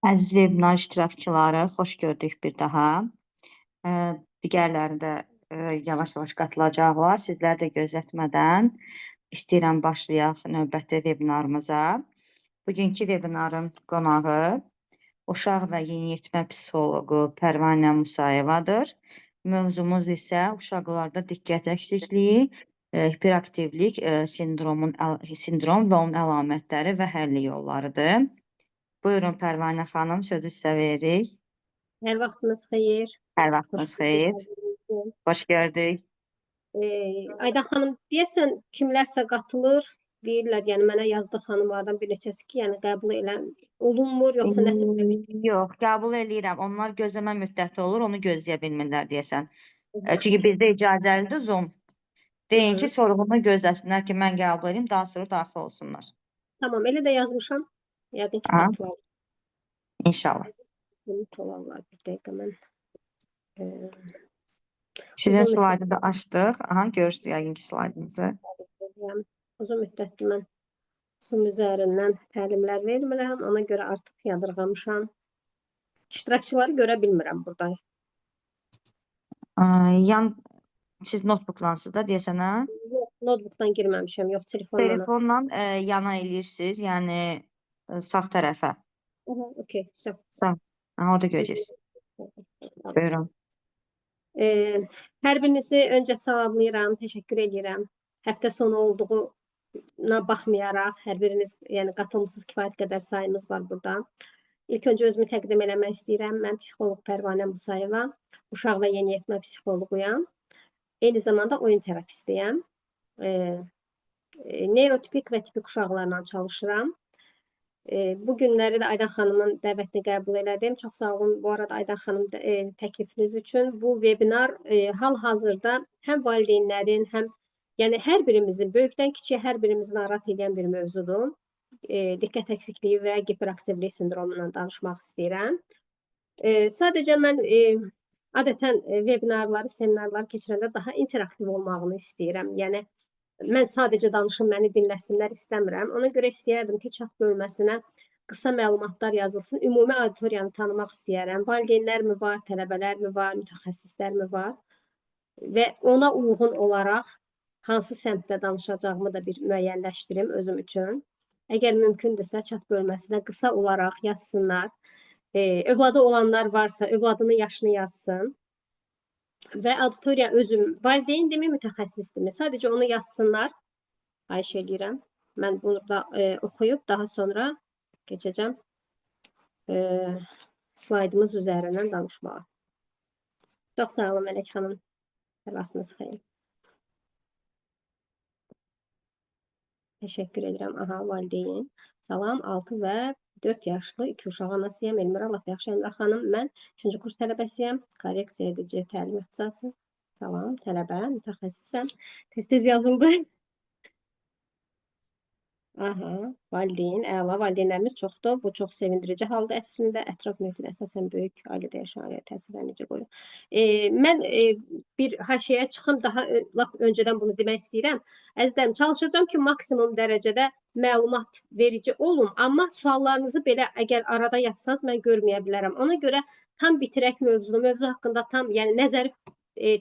Əziz webinar iştirakçıları, xoş gördük bir daha. Digərləri də yavaş-yavaş qatılacaqlar. Sizlər də gözlətmədən istəyirəm başlayaq növbəti webinarımıza. Bugünkü webinarın qonağı uşaq və yeniyetmə psixoloqu Pərvanə Musayevadır. Mövzumuz isə uşaqlarda diqqət əksikliyi, hiperaktivlik sindrom və onun əlamətləri və həlli yollarıdır. Buyurun Pərvanə xanım, sözü sizə veririk. Hər vaxtınız xeyir. Hər vaxtınız xeyir. Xoş gördük. Aydan xanım, deyəsən kimlərsə qatılır, deyirlər, yəni mənə yazdı xanımlardan bir neçəsi ki, yəni qəbul olunmur, yoxsa nəsə Yox, qəbul eləyirəm. Onlar gözləmə müddəti olur, onu gözləyə bilmirlər deyəsən. Çünki bizdə icazəlidir Zoom. Deyin ki, sorğunu gözləsinlər ki, mən qəbul edeyim, daha sonra daxil olsunlar. Tamam, elə də yazmışam. Yəqin ki, qatılar. İnşallah. Olanlar bir dəqiqə mən. Sizin slaydı da açdıq. Aha, görürsünüz yəqin ki, slaydınızı. Uzun müddətdir mən Zoom üzərindən təlimlər vermirəm. Ona görə artıq yadırğamışam. İştirakçıları görə bilmirəm burada. Siz notebooklansınız da deyəsən, hə? Yox, notebookdan girməmişəm, yox, telefonla. Telefonla yana eləyirsiniz, yəni sağ tərəfə. Okey, sağ. Sağ. Orada görəcəksiniz. Buyurun. Hər birinizi öncə salamlayıram, təşəkkür edirəm. Həftə sonu olduğuna baxmayaraq, hər biriniz yəni qatılmısınız, kifayət qədər sayımız var burada. İlk öncə özümü təqdim eləmək istəyirəm. Mən psixoloq Pərvanə Musayeva, uşaq və yeniyetmə psixoloquyam. Eyni zamanda oyun terapistiyəm. Neyrotipik və tipik uşaqlarla çalışıram. Bu günləri də Aydan xanımın dəvətini qəbul elədim. Çox sağ olun bu arada Aydan xanım təklifiniz üçün. Bu webinar hal-hazırda həm valideynlərin, həm yəni hər birimizin, böyükdən kiçiyə hər birimizi narahat edən bir mövzudur. Diqqət əksikliyi və hiperaktivlik sindromundan danışmaq istəyirəm. Sadəcə mən adətən webinarları, seminarları keçirəndə daha interaktiv olmağını istəyirəm. Yəni mən sadəcə danışım, məni dinləsinlər istəmirəm. Ona görə istəyərdim ki, chat bölməsinə qısa məlumatlar yazılsın. Ümumi auditoriyanı tanımaq istəyərəm. Valideynlər mi var, tələbələr mi var, mütəxəssislər mi var? Və ona uyğun olaraq hansı səmtdə danışacağımı da bir müəyyənləşdirim özüm üçün. Əgər mümkündürsə, chat bölməsinə qısa olaraq yazsınlar. Övladı olanlar varsa, övladının yaşını yazsın. Və auditoriya özüm, valideyndirmi, mütəxəssisdirmi? Sadəcə onu yazsınlar. Xahiş edirəm. Mən bunu da oxuyub daha sonra keçəcəm slaydımız üzərindən danışmağa. Çox sağ olun Mələk xanım. Hər vaxtınız xeyir. Təşəkkür edirəm. Aha, valideyn. Salam, 6 və 4 yaşlı 2 uşaq anasıyam. Elmira, laf yaxşı Elmira xanım. Mən 3-cü kurs tələbəsiyəm. Korreksiya edici təlim ixtisası. Salam, tələbə, mütəxəssisəm. Tez-tez yazıldı. Aha, valideyn, əla, valideynlərimiz çoxdur. Bu çox sevindirici halda əslində ətraf mühitin əsasən böyük ailədə yaşayan ailəyə təsirlər necə qoyur. Mən bir haşiyə çıxım, daha lap öncədən bunu demək istəyirəm. Əzizlərim, çalışacağım ki, maksimum dərəcədə məlumat verici olun, amma suallarınızı belə əgər arada yazsanız mən görməyə bilərəm. Ona görə tam bitirək mövzunu, mövzu haqqında tam, yəni nəzəri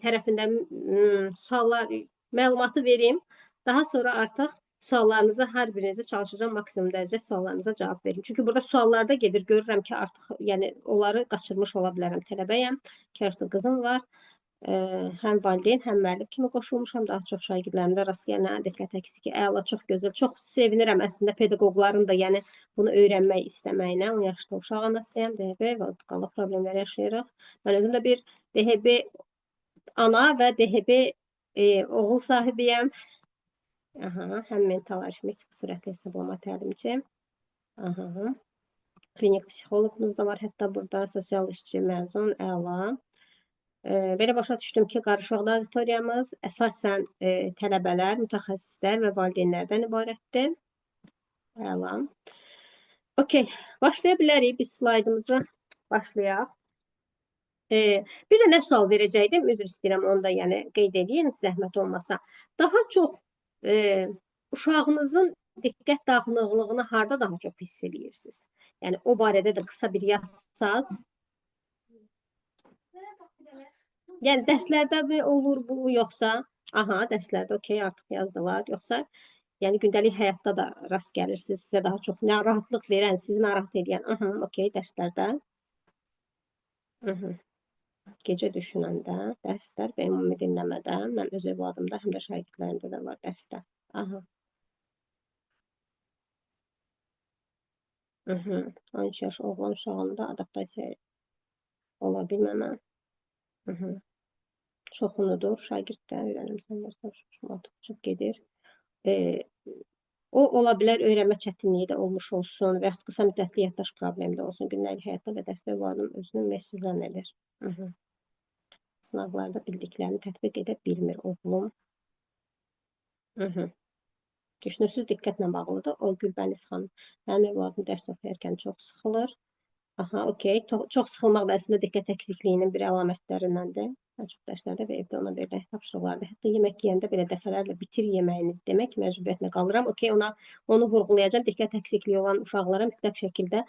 tərəfindən suallar, məlumatı verim. Daha sonra artıq suallarınızı hər birinizi çalışacağım maksimum dərəcə suallarınıza cavab verim. Çünki burada suallarda gedir, görürəm ki, artıq yəni onları qaçırmış ola bilərəm. Tələbəyəm, 2 yaşlı qızım var. Həm valideyn, həm müəllim kimi qoşulmuşam. Daha çox şagirdlərimdə rast gələn diqqət əksiki, əla, çox gözəl. Çox sevinirəm əslində pedaqoqların da yəni bunu öyrənmək istəməyinə. 10 yaşlı uşaq anasıyam, DHB və qala problemləri yaşayırıq. Mən özüm də bir DHB ana və DHB oğul sahibiyəm. Aha, həm mental aritmetik sürətli hesablama təlimçi. Aha. Klinik psixoloqumuz da var hətta burada, sosial işçi məzun, əla. Belə başa düşdüm ki, qarışıq auditoriyamız əsasən tələbələr, mütəxəssislər və valideynlərdən ibarətdir. Əla. Okey, başlaya bilərik. Biz slaydımızı başlayaq. Bir də nə sual verəcəkdim, üzr istəyirəm, onu da yəni qeyd edin, zəhmət olmasa. Daha çox uşağınızın diqqət dağınıqlığını harda daha çox hiss edirsiniz? Yəni o barədə də qısa bir yazsaz. Yəni dərslərdə mi olur bu, yoxsa aha, dərslərdə okey, artıq yazdılar, yoxsa yəni gündəlik həyatda da rast gəlirsiniz, sizə daha çox narahatlıq verən, sizi narahat edən, aha, okey, dərslərdə. Gecə düşünəndə, dərslər və ümumi dinləmədə, mən öz övladımda, həm də şagirdlərimdə də var dərslər. Aha. 13 yaş oğlan uşağında adaptasiya ola bilməmə. Çoxunudur, şagirdlər öyrənimsənlər çox gedir. O ola bilər öyrənmə çətinliyi də olmuş olsun və yaxud qısa müddətli yaddaş problemi də olsun. Gündəlik həyatda və dərsdə övladım özünü məhsullan edir. Sınavlarda bildiklərini tətbiq edə bilmir oğlum. Düşünürsüz, diqqətlə bağlıdır. O Gülbəniz xanım. Mənim övladım dərs oxuyarkən çox sıxılır. Aha, okey. Çox sıxılmaq da əslində diqqət əksikliğinin bir əlamətlərindəndir. Mən çox dərslərdə və evdə ona verilən tapşırıqlarda, hətta yemək yeyəndə belə dəfələrlə bitir yeməyini demək məcburiyyətinə qalıram. Okey, onu vurğulayacağım. Diqqət əksikliyi olan uşaqlara mütləq şəkildə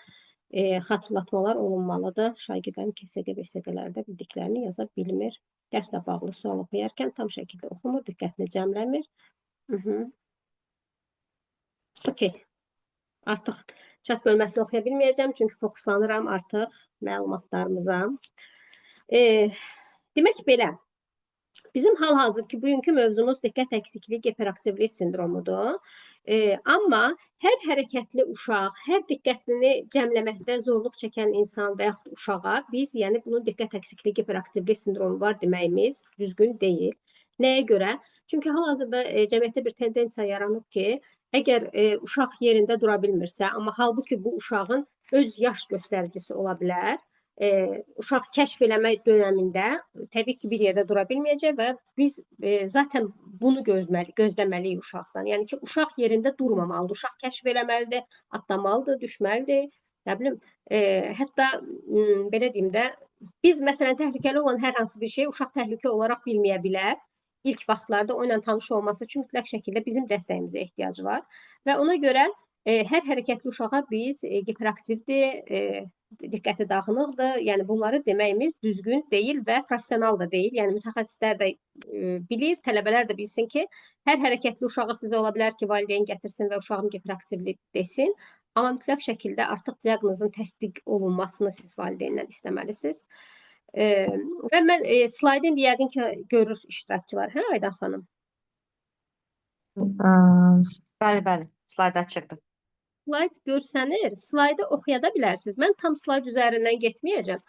xatırlatmalar olunmalıdır. Şagirdlərin KSQ BSQ-lərdə bildiklərini yaza bilmir. Dərslə bağlı sual oxuyarkən tam şəkildə oxumur, diqqətini cəmləmir. Okey. Artıq chat bölməsini oxuya bilməyəcəm, çünki fokuslanıram artıq məlumatlarımıza. Demək belə, bizim hal-hazırki bugünkü mövzumuz diqqət əksikliyi hiperaktivlik sindromudur. Amma hər hərəkətli uşaq, hər diqqətini cəmləməkdə zorluq çəkən insan və yaxud uşağa biz, yəni bunun diqqət əksikliyi hiperaktivlik sindromu var deməyimiz düzgün deyil. Nəyə görə? Çünki hal-hazırda cəmiyyətdə bir tendensiya yaranıb ki, əgər uşaq yerində dura bilmirsə, amma halbuki bu uşağın öz yaş göstəricisi ola bilər, uşaq kəşf eləmək dönəmində təbii ki, bir yerdə dura bilməyəcək və biz zaten bunu gözləməliyik uşaqdan. Yəni ki, uşaq yerində durmamalıdır, uşaq kəşf eləməlidir, atlamalıdır, düşməlidir. Nə bilim, hətta belə deyim də, biz məsələn təhlükəli olan hər hansı bir şey uşaq təhlükə olaraq bilməyə bilər. İlk vaxtlarda o ilə tanış olması üçün mütləq şəkildə bizim dəstəyimizə ehtiyacı var və ona görə hər hərəkətli uşağa biz hiperaktivdir, diqqəti dağınıqdır, yəni bunları deməyimiz düzgün deyil və professional da deyil. Yəni mütəxəssislər də bilir, tələbələr də bilsin ki, hər hərəkətli uşağa sizə ola bilər ki, valideyn gətirsin və uşağım hiperaktivlik desin, amma mütləq şəkildə artıq diaqnozun təsdiq olunmasını siz valideynlə istəməlisiniz. Və mən slaydın yəqin ki, görür iştirakçılar, hə Aydan xanım? Bəli, slayd açıqdır. Slayd görsənir, slaydı oxuya da bilərsiniz. Mən tam slayd üzərindən getməyəcəm.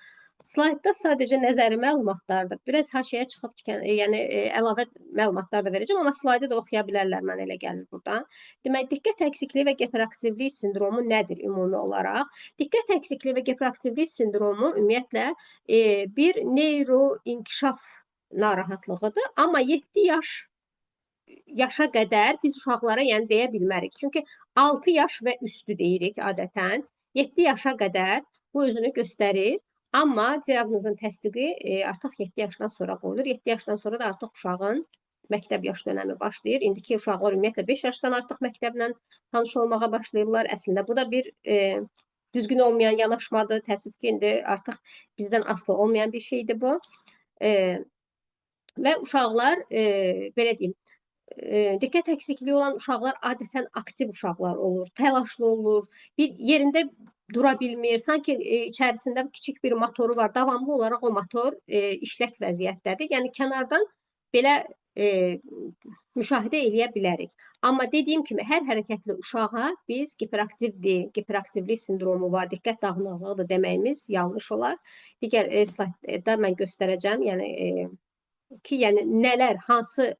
Slaydda sadəcə nəzəri məlumatlardır. Biraz haşiyə çıxıb, yəni əlavə məlumatlar da verəcəm, amma slaydı da oxuya bilərlər, mən elə gəlir buradan. Demək, diqqət əksikliyi və hiperaktivlik sindromu nədir ümumi olaraq? Diqqət əksikliyi və hiperaktivlik sindromu ümumiyyətlə bir neyroinkişaf narahatlığıdır, amma 7 yaşa qədər biz uşaqlara yəni deyə bilmərik. Çünki 6 yaş və üstü deyirik adətən. 7 yaşa qədər bu özünü göstərir. Amma diaqnozun təsdiqi artıq 7 yaşdan sonra qoyulur. 7 yaşdan sonra da artıq uşağın məktəb yaş dönəmi başlayır. İndiki uşaqlar ümumiyyətlə 5 yaşdan artıq məktəblə tanış olmağa başlayırlar. Əslində bu da bir düzgün olmayan yanaşmadır. Təəssüf ki, indi artıq bizdən asılı olmayan bir şeydir bu. Və uşaqlar, belə deyim, diqqət əksikliyi olan uşaqlar adətən aktiv uşaqlar olur, təlaşlı olur, bir yerində dura bilmir, sanki içərisində kiçik bir motoru var, davamlı olaraq o motor işlək vəziyyətdədir. Yəni kənardan belə müşahidə eləyə bilərik. Amma dediyim kimi, hər hərəkətli uşağa biz hiperaktivlik sindromu var, diqqət dağınıqlığıdır deməyimiz yanlış olar. Digər slaydda mən göstərəcəm, yəni nələr, hansı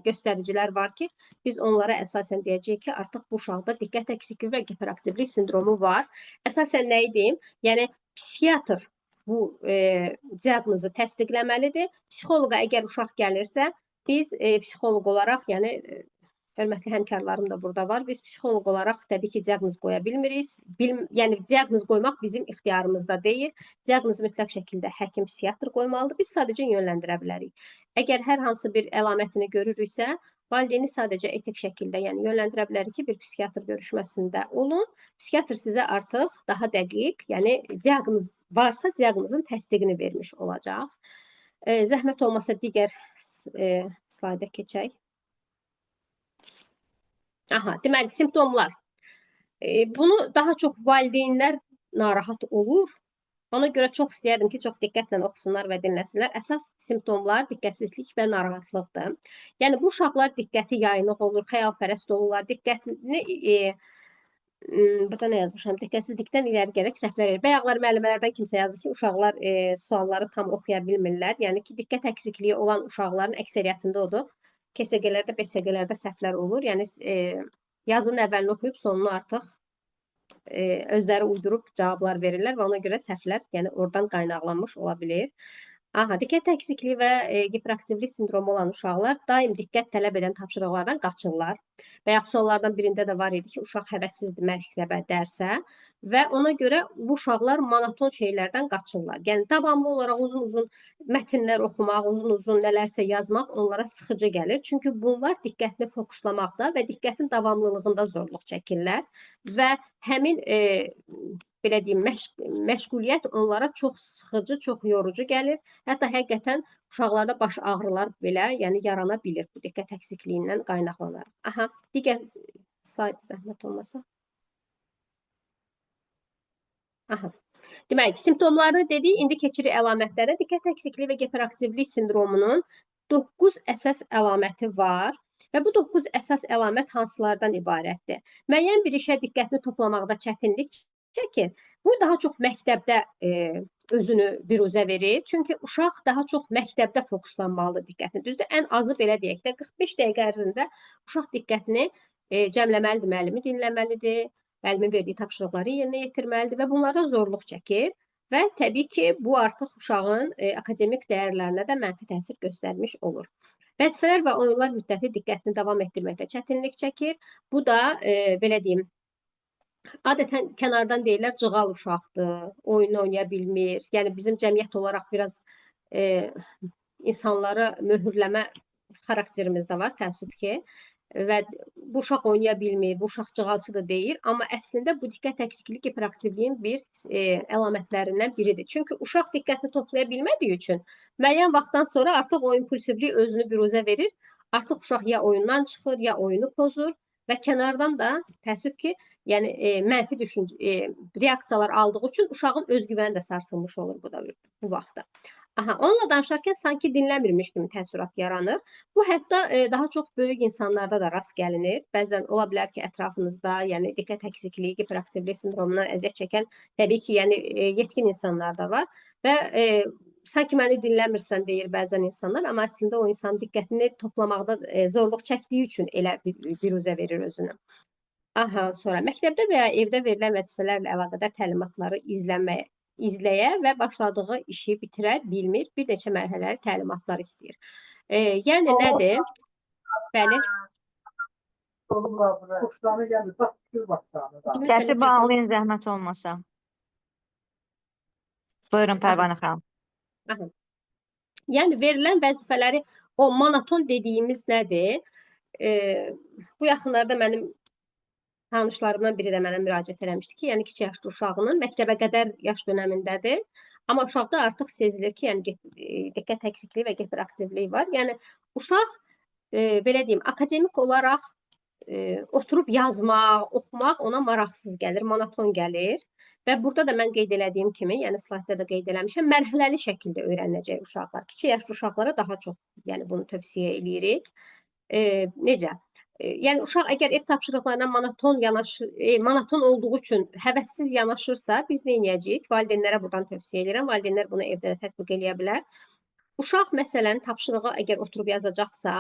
göstəricilər var ki, biz onlara əsasən deyəcəyik ki, artıq bu uşaqda diqqət əksikliyi və hiperaktivlik sindromu var. Əsasən nəyi deyim? Yəni, psixiatr bu diaqnozu təsdiqləməlidir. Psixoloqa əgər uşaq gəlirsə, biz psixoloq olaraq, yəni hörmətli həmkarlarım da burada var. Biz psixoloq olaraq təbii ki, diaqnoz qoya bilmirik. Yəni diaqnoz qoymaq bizim ixtiyarımızda deyil. Diaqnozu mütləq şəkildə həkim, psixiatr qoymalıdır. Biz sadəcə yönləndirə bilərik. Əgər hər hansı bir əlamətini görürüksə, Valideyni sadəcə etik şəkildə, yəni yönləndirə bilərik ki, bir psixiatr görüşməsində olun. Psixiatr sizə artıq daha dəqiq, yəni diaqnoz varsa diaqnozun təsdiqini vermiş olacaq. Zəhmət olmasa digər slayda keçək. Aha, deməli simptomlar. Bunu daha çox valideynlər narahat olur. Ona görə çox istəyərdim ki, çox diqqətlə oxusunlar və dinləsinlər. Əsas simptomlar diqqətsizlik və narahatlıqdır. Yəni bu uşaqlar diqqəti yayınıq olur, xəyalpərəst olurlar, diqqətini burada nə yazmışam? Diqqətsizlikdən irəli gələrək səhvlər edir. Bayaqlar müəllimələrdən kimsə yazdı ki, uşaqlar sualları tam oxuya bilmirlər. Yəni ki, diqqət əksikliyi olan uşaqların əksəriyyətində odur. KSG-lərdə, BSG-lərdə səhvlər olur. Yəni yazının əvvəlini oxuyub sonunu artıq özləri uydurub cavablar verirlər və ona görə səhvlər, yəni oradan qaynaqlanmış ola bilir. Aha, diqqət əksikliyi və hiperaktivlik sindromu olan uşaqlar daim diqqət tələb edən tapşırıqlardan qaçırlar. Və yaxud suallardan birində də var idi ki, uşaq həvəssizdir məktəbə, dərsə və ona görə bu uşaqlar monoton şeylərdən qaçırlar. Yəni davamlı olaraq uzun-uzun mətnlər oxumaq, uzun-uzun nələrsə yazmaq onlara sıxıcı gəlir. Çünki bunlar diqqətini fokuslamaqda və diqqətin davamlılığında zorluq çəkirlər və həmin belə deyim, məşğuliyyət onlara çox sıxıcı, çox yorucu gəlir. Hətta həqiqətən uşaqlarda baş ağrılar belə, yəni yarana bilir bu diqqət əksikliyindən qaynaqlanaraq. Aha, digər slayd zəhmət olmasa. Aha. Demək, simptomları dedik, indi keçirik əlamətlərə. Diqqət əksikliyi və hiperaktivlik sindromunun 9 əsas əlaməti var. Və bu 9 əsas əlamət hansılardan ibarətdir? Müəyyən bir işə diqqətini toplamaqda çətinlik çəkir. Bu daha çox məktəbdə özünü biruzə verir. Çünki uşaq daha çox məktəbdə fokuslanmalıdır diqqətini. Düzdür, ən azı belə deyək də 45 dəqiqə ərzində uşaq diqqətini cəmləməlidir, müəllimi dinləməlidir, müəllimin verdiyi tapşırıqları yerinə yetirməlidir və bunlardan zorluq çəkir. Və təbii ki, bu artıq uşağın akademik dəyərlərinə də mənfi təsir göstərmiş olur. Vəzifələr və oyunlar müddəti diqqətini davam etdirməkdə çətinlik çəkir. Bu da, belə deyim, adətən kənardan deyirlər, cığal uşaqdır, oyun oynaya bilmir. Yəni, bizim cəmiyyət olaraq biraz insanları möhürləmə xarakterimiz də var, təəssüf ki. Və bu uşaq oynaya bilmir, bu uşaq cığalçıdır deyir. Amma əslində bu diqqət əksikliyi hiperaktivliyin bir əlamətlərindən biridir. Çünki uşaq diqqətini toplaya bilmədiyi üçün müəyyən vaxtdan sonra artıq o impulsivlik özünü biruzə verir. Artıq uşaq ya oyundan çıxır, ya oyunu pozur və kənardan da təəssüf ki, yəni mənfi reaksiyalar aldığı üçün uşağın özgüvəni də sarsılmış olur bu vaxtda. Aha, onunla danışarkən sanki dinləmirmiş kimi təəssürat yaranır. Bu hətta daha çox böyük insanlarda da rast gəlinir. Bəzən ola bilər ki, ətrafınızda, yəni diqqət əksikliyi, hiperaktivlik sindromundan əziyyət çəkən təbii ki, yəni yetkin insanlar da var və sanki məni dinləmirsən deyir bəzən insanlar, amma əslində o insan diqqətini toplamaqda zorluq çəkdiyi üçün elə biruzə verir özünü. Aha, sonra məktəbdə və ya evdə verilən vəzifələrlə əlaqədar təlimatları izləyə və başladığı işi bitirə bilmir. Bir neçə mərhələli təlimatlar istəyir. Yəni nədir? Bəli. Səsi bağlayın zəhmət olmasa. Buyurun Pərvanə xanım. Aha. Yəni verilən vəzifələri, o monoton dediyimiz nədir? Bu yaxınlarda mənim tanışlarımdan biri də mənə müraciət eləmişdi ki, yəni kiçik yaşlı uşağının məktəbə qədər yaş dönəmindədir. Amma uşaqda artıq sezilir ki, yəni diqqət əksikliyi və hiperaktivliyi var. Yəni uşaq, belə deyim, akademik olaraq oturub yazmaq, oxumaq ona maraqsız gəlir, monoton gəlir. Və burada da mən qeyd elədiyim kimi, yəni slaytda da qeyd eləmişəm, mərhələli şəkildə öyrənəcək uşaqlar. Kiçik yaşlı uşaqlara daha çox yəni bunu tövsiyə eləyirik. Necə? Yəni uşaq əgər ev tapşırıqlarına monoton olduğu üçün həvəssiz yanaşırsa, biz nə edəcəyik? Valideynlərə buradan tövsiyə edirəm. Valideynlər bunu evdə də tətbiq eləyə bilər. Uşaq məsələn tapşırığı əgər oturub yazacaqsa,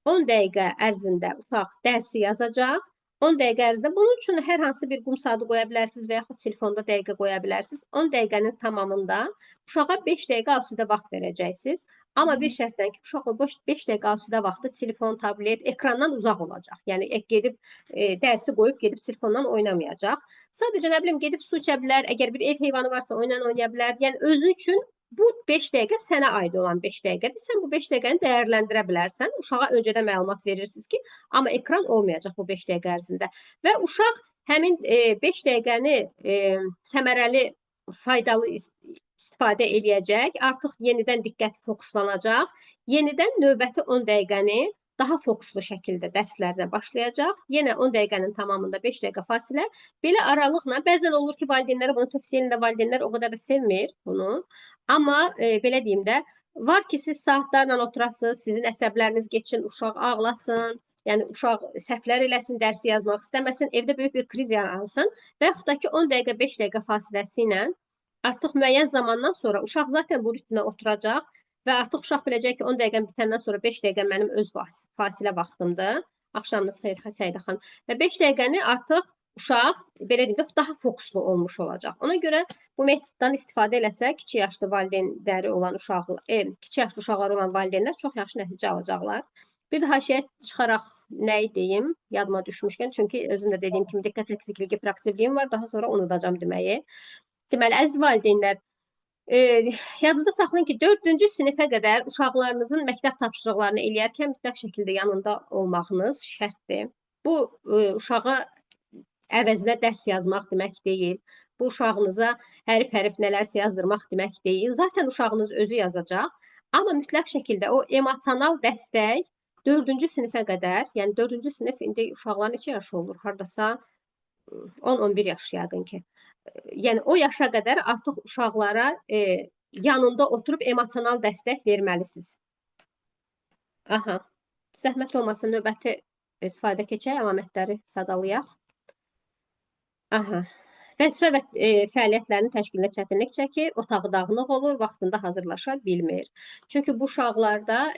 10 dəqiqə ərzində uşaq dərsi yazacaq. 10 dəqiqə ərzində bunun üçün hər hansı bir qum saatı qoya bilərsiniz və yaxud telefonda dəqiqə qoya bilərsiniz. 10 dəqiqənin tamamında uşağa 5 dəqiqə asudə vaxt verəcəksiniz. Amma bir şərtlə ki, uşaq o 5 dəqiqə asudə vaxtı telefon, tablet, ekrandan uzaq olacaq. Yəni gedib dərsi qoyub gedib telefondan oynamayacaq. Sadəcə nə bilim gedib su içə bilər, əgər bir ev heyvanı varsa oyunla oynaya bilər. Yəni özü üçün bu 5 dəqiqə sənə aid olan 5 dəqiqədir. Sən bu 5 dəqiqəni dəyərləndirə bilərsən. Uşağa öncədən məlumat verirsiniz ki, amma ekran olmayacaq bu 5 dəqiqə ərzində və uşaq həmin 5 dəqiqəni səmərəli, faydalı istifadə eləyəcək. Artıq yenidən diqqəti fokuslanacaq. Yenidən növbəti 10 dəqiqəni daha fokuslu şəkildə dərslərinə başlayacaq. Yenə 10 dəqiqənin tamamında 5 dəqiqə fasilə. Belə aralıqla bəzən olur ki, valideynlərə bunu tövsiyə edən valideynlər o qədər də sevmir bunu. Amma belə deyim də, var ki, siz saatlarla oturasınız, sizin əsəbləriniz keçin, uşaq ağlasın, yəni uşaq səhvlər eləsin, dərsi yazmaq istəməsin, evdə böyük bir kriz yaransın və yaxud da ki 10 dəqiqə, 5 dəqiqə fasiləsi ilə artıq müəyyən zamandan sonra uşaq zaten bu rutinə oturacaq və artıq uşaq biləcək ki, 10 dəqiqəm bitəndən sonra 5 dəqiqə mənim öz fasilə vaxtımdır. Axşamınız xeyir, Səidə xanım. Və 5 dəqiqəni artıq uşaq, belə deyim də, daha fokuslu olmuş olacaq. Ona görə bu metoddan istifadə eləsə, kiçik yaşlı valideynləri olan uşaqlar, kiçik yaşlı uşaqları olan valideynlər çox yaxşı nəticə alacaqlar. Bir də haşiyə çıxaraq nəyi deyim, yadıma düşmüşkən, çünki özüm də dediyim kimi diqqət əksikliyi, hiperaktivliyim var, daha sonra unudacağam deməyi. Deməli, əziz valideynlər, yadınızda saxlayın ki, 4-cü sinifə qədər uşaqlarınızın məktəb tapşırıqlarını eləyərkən mütləq şəkildə yanında olmağınız şərtdir. Bu, uşağa əvəzinə dərs yazmaq demək deyil. Bu, uşağınıza hərif-hərif nələrsə yazdırmaq demək deyil. Zaten uşağınız özü yazacaq. Amma mütləq şəkildə o emosional dəstək 4-cü sinifə qədər, yəni 4-cü sinif indi uşaqların neçə yaşı olur? Hardasa 10-11 yaş yəqin ki. Yəni o yaşa qədər artıq uşaqlara yanında oturub emosional dəstək verməlisiniz. Aha. Zəhmət olmasın, növbəti slayda keçək, əlamətləri sadalayaq. Aha. Vəzifə və fəaliyyətlərinin təşkilinə çətinlik çəkir, otağı dağınıq olur, vaxtında hazırlaşa bilmir. Çünki bu uşaqlarda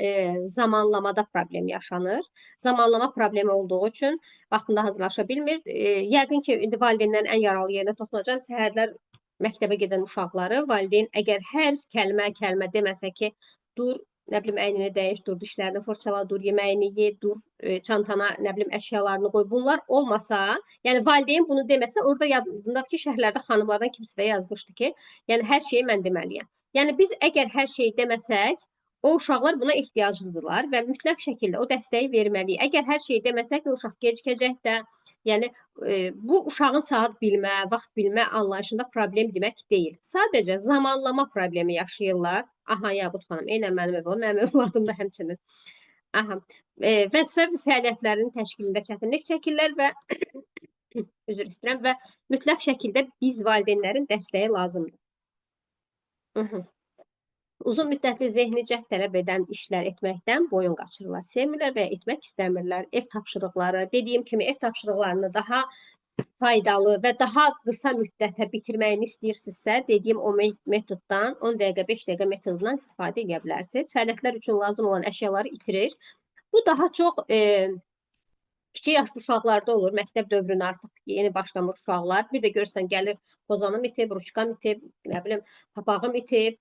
zamanlamada problem yaşanır. Zamanlama problemi olduğu üçün vaxtında hazırlaşa bilmir. Yəqin ki, indi valideynlərin ən yaralı yerinə toxunacaq. Səhərlər məktəbə gedən uşaqları valideyn əgər hər kəlmə deməsə ki, dur, nə bilim, əynini dəyiş, dur, dişlərini fırçala, dur, yeməyini ye, dur, çantana, nə bilim, əşyalarını qoy. Bunlar olmasa, yəni valideyn bunu deməsə, orada yadındadır ki, şərhlərdə xanımlardan kimsə də yazmışdı ki, yəni hər şeyi mən deməliyəm. Yəni biz əgər hər şeyi deməsək, o uşaqlar buna ehtiyaclıdırlar və mütləq şəkildə o dəstəyi verməliyik. Əgər hər şeyi deməsək, o uşaq gecikəcək də, yəni bu uşağın saat bilmə, vaxt bilmə anlayışında problem demək deyil. Sadəcə zamanlama problemi yaşayırlar. Aha, Yaqut xanım, eynən mənim övladım da həmçinin. Aha, vəzifə və fəaliyyətlərinin təşkilində çətinlik çəkirlər və üzr istəyirəm və mütləq şəkildə biz valideynlərin dəstəyi lazımdır. Uzun müddətli zehni cəhd tələb edən işlər etməkdən boyun qaçırırlar, sevmirlər və etmək istəmirlər. Ev tapşırıqları, dediyim kimi ev tapşırıqlarını daha faydalı və daha qısa müddətə bitirməyini istəyirsinizsə, dediyim o metoddan 10 dəqiqə, 5 dəqiqə metodundan istifadə edə bilərsiniz. Fəaliyyətlər üçün lazım olan əşyaları itirir. Bu daha çox kiçik yaşlı uşaqlarda olur, məktəb dövrünə artıq yeni başlamış uşaqlar. Bir də görürsən, gəlir pozanım itib, ruçkam itib, nə bilim, papağım itib,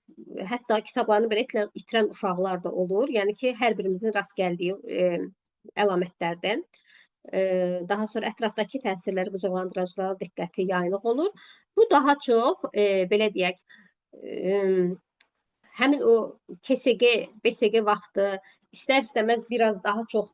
hətta kitablarını belə itirən uşaqlar da olur. Yəni ki, hər birimizin rast gəldiyi əlamətlərdən. Daha sonra ətrafdakı təsirləri, qıcıqlandırıcılara diqqəti yayınıq olur. Bu daha çox, belə deyək, həmin o KSG, BSG vaxtı istər-istəməz biraz daha çox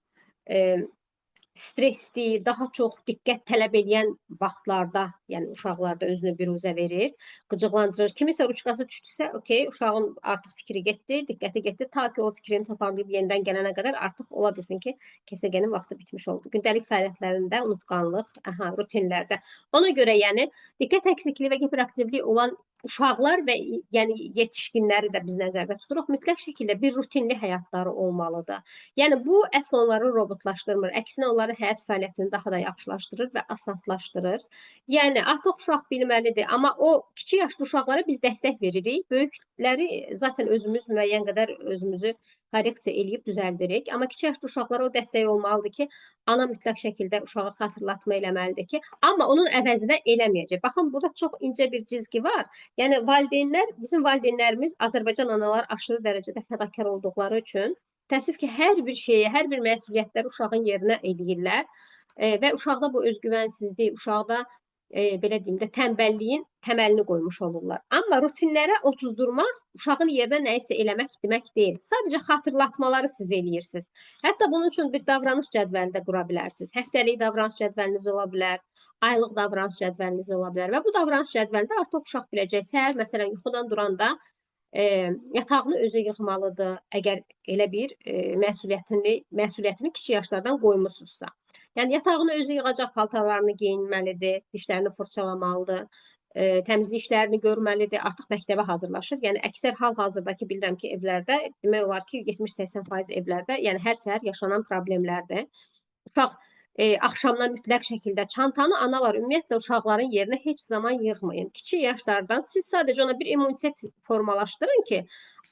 stresli, daha çox diqqət tələb edən vaxtlarda, yəni uşaqlarda özünü biruzə verir, qıcıqlandırır. Kimisə ruçkası düşdüsə, okey, uşağın artıq fikri getdi, diqqəti getdi, ta ki o fikrini toparlayıb yenidən gələnə qədər artıq ola bilsin ki, KSG-nin vaxtı bitmiş oldu. Gündəlik fəaliyyətlərində unutqanlıq, rutinlərdə. Ona görə, yəni, diqqət əksikliyi və hiperaktivliyi olan uşaqlar və yəni yetişkinləri də biz nəzərdə tuturuq. Mütləq şəkildə bir rutinli həyatları olmalıdır. Yəni bu əsl onları robotlaşdırmır. Əksinə onların həyat fəaliyyətini daha da yaxşılaşdırır və asanlaşdırır. Yəni artıq uşaq bilməlidir, amma o kiçik yaşlı uşaqlara biz dəstək veririk. Böyükləri zaten özümüz müəyyən qədər özümüzü korreksiya eləyib düzəldirik. Amma kiçik yaşlı uşaqlara o dəstək olmalıdır ki, ana mütləq şəkildə uşağa xatırlatma eləməlidir ki, amma onun əvəzinə eləməyəcək. Baxın, burada çox incə bir cizgi var. Yəni valideynlər, bizim valideynlərimiz Azərbaycan analar aşırı dərəcədə fədakar olduqları üçün təəssüf ki, hər bir şeyi, hər bir məsuliyyətləri uşağın yerinə eləyirlər və uşaqda bu özgüvənsizlik, uşaqda belə deyim də, tənbəlliyin təməlini qoymuş olurlar. Amma rutinlərə otuzdurmaq uşağın yerinə nəyisə eləmək demək deyil. Sadəcə xatırlatmaları siz eləyirsiniz. Hətta bunun üçün bir davranış cədvəli də qura bilərsiniz. Həftəlik davranış cədvəliniz ola bilər, aylıq davranış cədvəliniz ola bilər və bu davranış cədvəlində artıq uşaq biləcək. Səhər məsələn yuxudan duranda yatağını özü yığmalıdır. Əgər elə bir məsuliyyətini kiçik yaşlardan qoymusunuzsa. Yəni yatağını özü yığacaq, paltarlarını geyinməlidir, dişlərini fırçalamalıdır, təmizlik işlərini görməlidir, artıq məktəbə hazırlaşır. Yəni əksər hal-hazırdakı bilirəm ki, evlərdə demək olar ki, 70-80% evlərdə, yəni hər səhər yaşanan problemlərdir. Uşaq axşamdan mütləq şəkildə çantanı analar ümumiyyətlə uşaqların yerinə heç zaman yığmayın. Kiçik yaşlardan siz sadəcə ona bir immunitet formalaşdırın ki,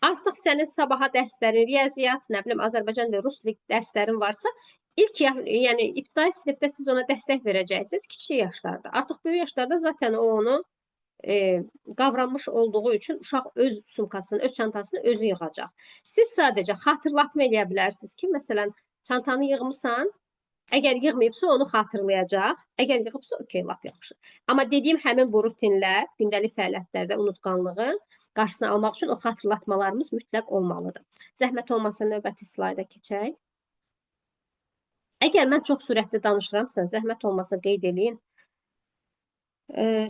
artıq sənin sabaha dərslərin, riyaziyyat, nə bilim, Azərbaycan və rus dərslərin varsa, yəni ibtidai sinifdə siz ona dəstək verəcəksiniz kiçik yaşlarda. Artıq böyük yaşlarda zaten o onu qavranmış olduğu üçün uşaq öz sumkasını, öz çantasını özü yığacaq. Siz sadəcə xatırlatma eləyə bilərsiniz ki, məsələn, çantanı yığmısan, əgər yığmayıbsa onu xatırlayacaq. Əgər yığıbsa, okey, lap yaxşı. Amma dediyim həmin bu rutinlər, gündəlik fəaliyyətlərdə unutqanlığın qarşısını almaq üçün o xatırlatmalarımız mütləq olmalıdır. Zəhmət olmasa növbəti slayda keçək. Əgər mən çox sürətli danışıramsa, zəhmət olmasa qeyd eləyin.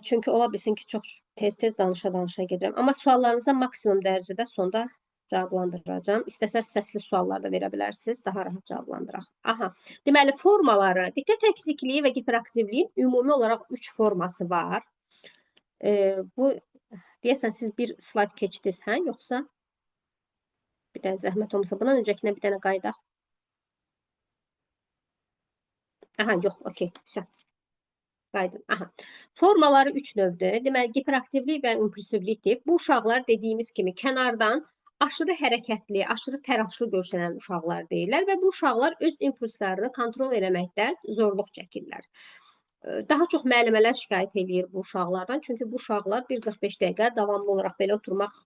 Çünki ola bilsin ki, çox tez-tez danışa-danışa gedirəm. Amma suallarınıza maksimum dərəcədə sonda cavablandıracağam. İstəsəz səsli suallar da verə bilərsiniz, daha rahat cavablandıraq. Aha, deməli formaları, diqqət əksikliyi və hiperaktivliyin ümumi olaraq 3 forması var. Bu, deyəsən siz bir slayd keçdiniz, hə? Yoxsa bir dənə zəhmət olmasa, bundan öncəkinə bir dənə qaydaq. Aha, yox, okey, qaydın. Aha. Formaları 3 növdür. Deməli, hiperaktivlik və impulsivlikdir. Bu uşaqlar dediyimiz kimi kənardan aşırı hərəkətli, aşırı təlaşlı görsənən uşaqlar deyirlər və bu uşaqlar öz impulslarını kontrol eləməkdə zorluq çəkirlər. Daha çox müəllimələr şikayət edir bu uşaqlardan. Çünki bu uşaqlar 1-45 dəqiqə davamlı olaraq belə oturmaq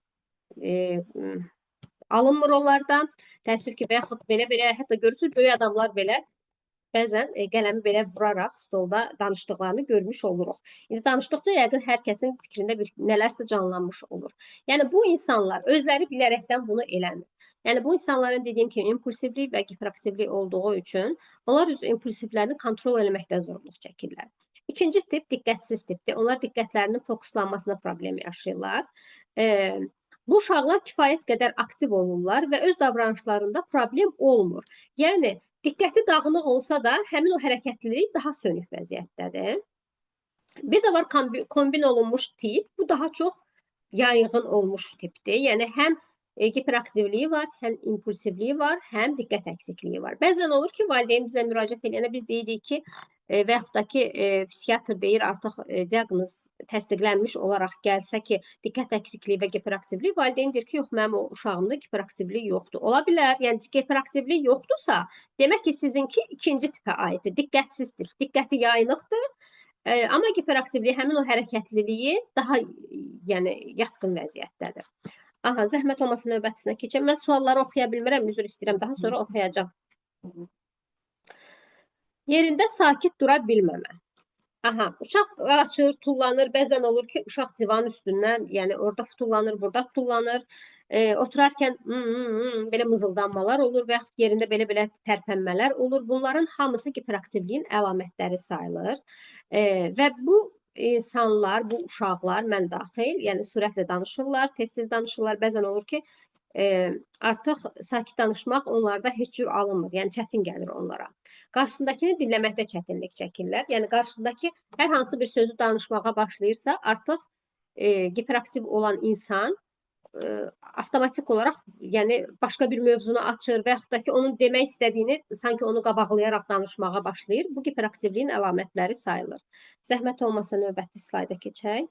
alınmır onlardan. Təəssüf ki, və yaxud belə, hətta görürsünüz, böyük adamlar belə bəzən qələmi belə vuraraq stolda danışdıqlarını görmüş oluruq. İndi danışdıqca yəqin hər kəsin fikrində nələrsə canlanmış olur. Yəni bu insanlar özləri bilərəkdən bunu eləmir. Yəni bu insanların dediyim kimi impulsivlik və hiperaktivlik olduğu üçün onlar öz impulsivlərini kontrol etməkdə zorluq çəkirlər. İkinci tip diqqətsiz tipdir. Onlar diqqətlərinin fokuslanmasına problem yaşayırlar. Bu uşaqlar kifayət qədər aktiv olurlar və öz davranışlarında problem olmur. Yəni diqqəti dağınıq olsa da, həmin o hərəkətlilik daha sönük vəziyyətdədir. Bir də var kombin olunmuş tip, bu daha çox yayğın olmuş tipdir. Yəni həm hiperaktivliyi var, həm impulsivliyi var, həm diqqət əksikliyi var. Bəzən olur ki, valideyn bizə müraciət edəndə biz deyirik ki, və yaxud da ki, psixiatr deyir, artıq diaqnoz təsdiqlənmiş olaraq gəlsə ki, diqqət əksikliyi və hiperaktivlik, valideyn deyir ki, yox, mənim o uşağımda hiperaktivlik yoxdur. Ola bilər, yəni hiperaktivlik yoxdursa, demək ki, sizinki ikinci tipə aiddir, diqqətsizdir, diqqəti yayılıqdır, amma hiperaktivlik həmin o hərəkətliliyi daha yatqın vəziyyətdədir. Aha, zəhmət olmasa növbətisinə keçəm. Mən sualları oxuya bilmirəm, üzr istəyirəm, daha sonra oxuyacağam. Yerində sakit dura bilməmə. Aha, uşaq qaçır, tullanır, bəzən olur ki, uşaq divanın üstündən, yəni orada tutullanır, burada tutullanır. Oturarkən belə mızıldanmalar olur və yaxud yerində belə tərpənmələr olur. Bunların hamısı hiperaktivliyin əlamətləri sayılır. Və bu insanlar, bu uşaqlar, mən daxil, yəni sürətlə danışırlar, tez-tez danışırlar. Bəzən olur ki, artıq sakit danışmaq onlarda heç cür alınmır, yəni çətin gəlir onlara. Qarşısındakini dinləməkdə çətinlik çəkirlər. Yəni qarşısındakı hər hansı bir sözü danışmağa başlayırsa, artıq hiperaktiv olan insan avtomatik olaraq, yəni başqa bir mövzunu açır və yaxud da ki, onun demək istədiyini sanki onu qabaqlayaraq danışmağa başlayır. Bu hiperaktivliyin əlamətləri sayılır. Zəhmət olmasa növbəti slayda keçək.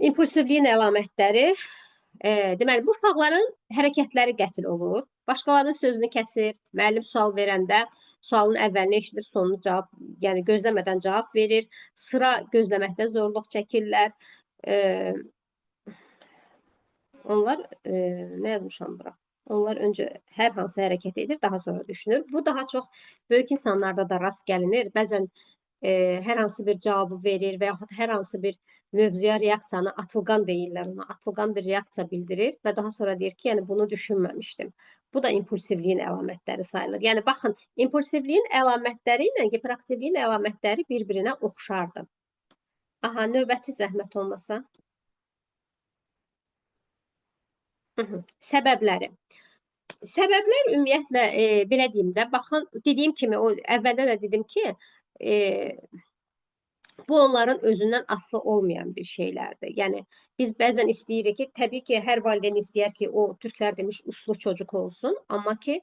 İmpulsivliyin əlamətləri. Deməli, bu uşaqların hərəkətləri qəfil olur. Başqalarının sözünü kəsir. Müəllim sual verəndə sualın əvvəlini eşidir, sonunu yəni gözləmədən cavab verir. Sıra gözləməkdə zorluq çəkirlər. Onlar, nə yazmışam bura? Onlar öncə hər hansı hərəkət edir, daha sonra düşünür. Bu daha çox böyük insanlarda da rast gəlinir. Bəzən hər hansı bir cavabı verir və yaxud hər hansı bir mövzuya reaksiyanı atılqan deyirlər ona. Atılqan bir reaksiya bildirir və daha sonra deyir ki, yəni bunu düşünməmişdim. Bu da impulsivliyin əlamətləri sayılır. Yəni baxın, impulsivliyin əlamətləri ilə hiperaktivliyin əlamətləri bir-birinə oxşardır. Aha, növbəti zəhmət olmasa. Səbəbləri. Səbəblər ümumiyyətlə belə deyim də, baxın, dediyim kimi o əvvəldə də dedim ki, bu onların özündən asılı olmayan bir şeylərdir. Yəni biz bəzən istəyirik ki, təbii ki, hər valideyn istəyər ki, o türklər demiş uslu çocuk olsun, amma ki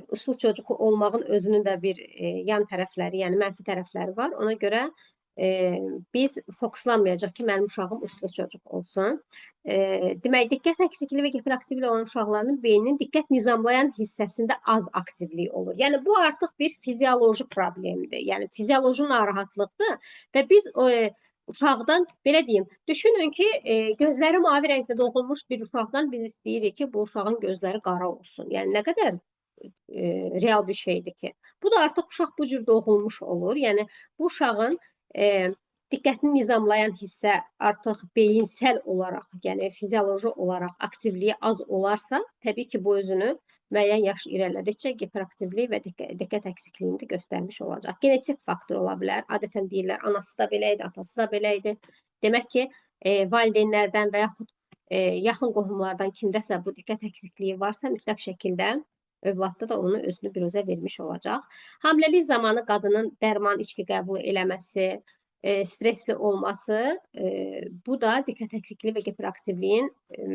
uslu çocuk olmağın özünün də bir yan tərəfləri, yəni mənfi tərəfləri var. Ona görə biz fokuslanmayacaq ki, mənim uşağım uslu çocuk olsun. Demək, diqqət əksikliyi və hiperaktivliyi olan uşaqların beyninin diqqət nizamlayan hissəsində az aktivlik olur. Yəni bu artıq bir fizioloji problemdir. Yəni fizioloji narahatlıqdır və biz uşaqdan belə deyim, düşünün ki, gözləri mavi rəngdə doğulmuş bir uşaqdan biz istəyirik ki, bu uşağın gözləri qara olsun. Yəni nə qədər real bir şeydir ki. Bu da artıq uşaq bu cür doğulmuş olur. Yəni bu uşağın diqqətini nizamlayan hissə artıq beyinsəl olaraq, yəni fizioloji olaraq aktivliyi az olarsa, təbii ki, bu özünü müəyyən yaş irəlilədikcə hiperaktivlik və diqqət əksikliğini də göstərmiş olacaq. Genetik faktor ola bilər. Adətən deyirlər, anası da belə idi, atası da belə idi. Demək ki, valideynlərdən və yaxud yaxın qohumlardan kimdəsə bu diqqət əksikliyi varsa, mütləq şəkildə övladda da onu özünü biruzə vermiş olacaq. Hamiləlik zamanı qadının dərman içki qəbul eləməsi, stresli olması, bu da diqqət əksikliyi və hiperaktivliyin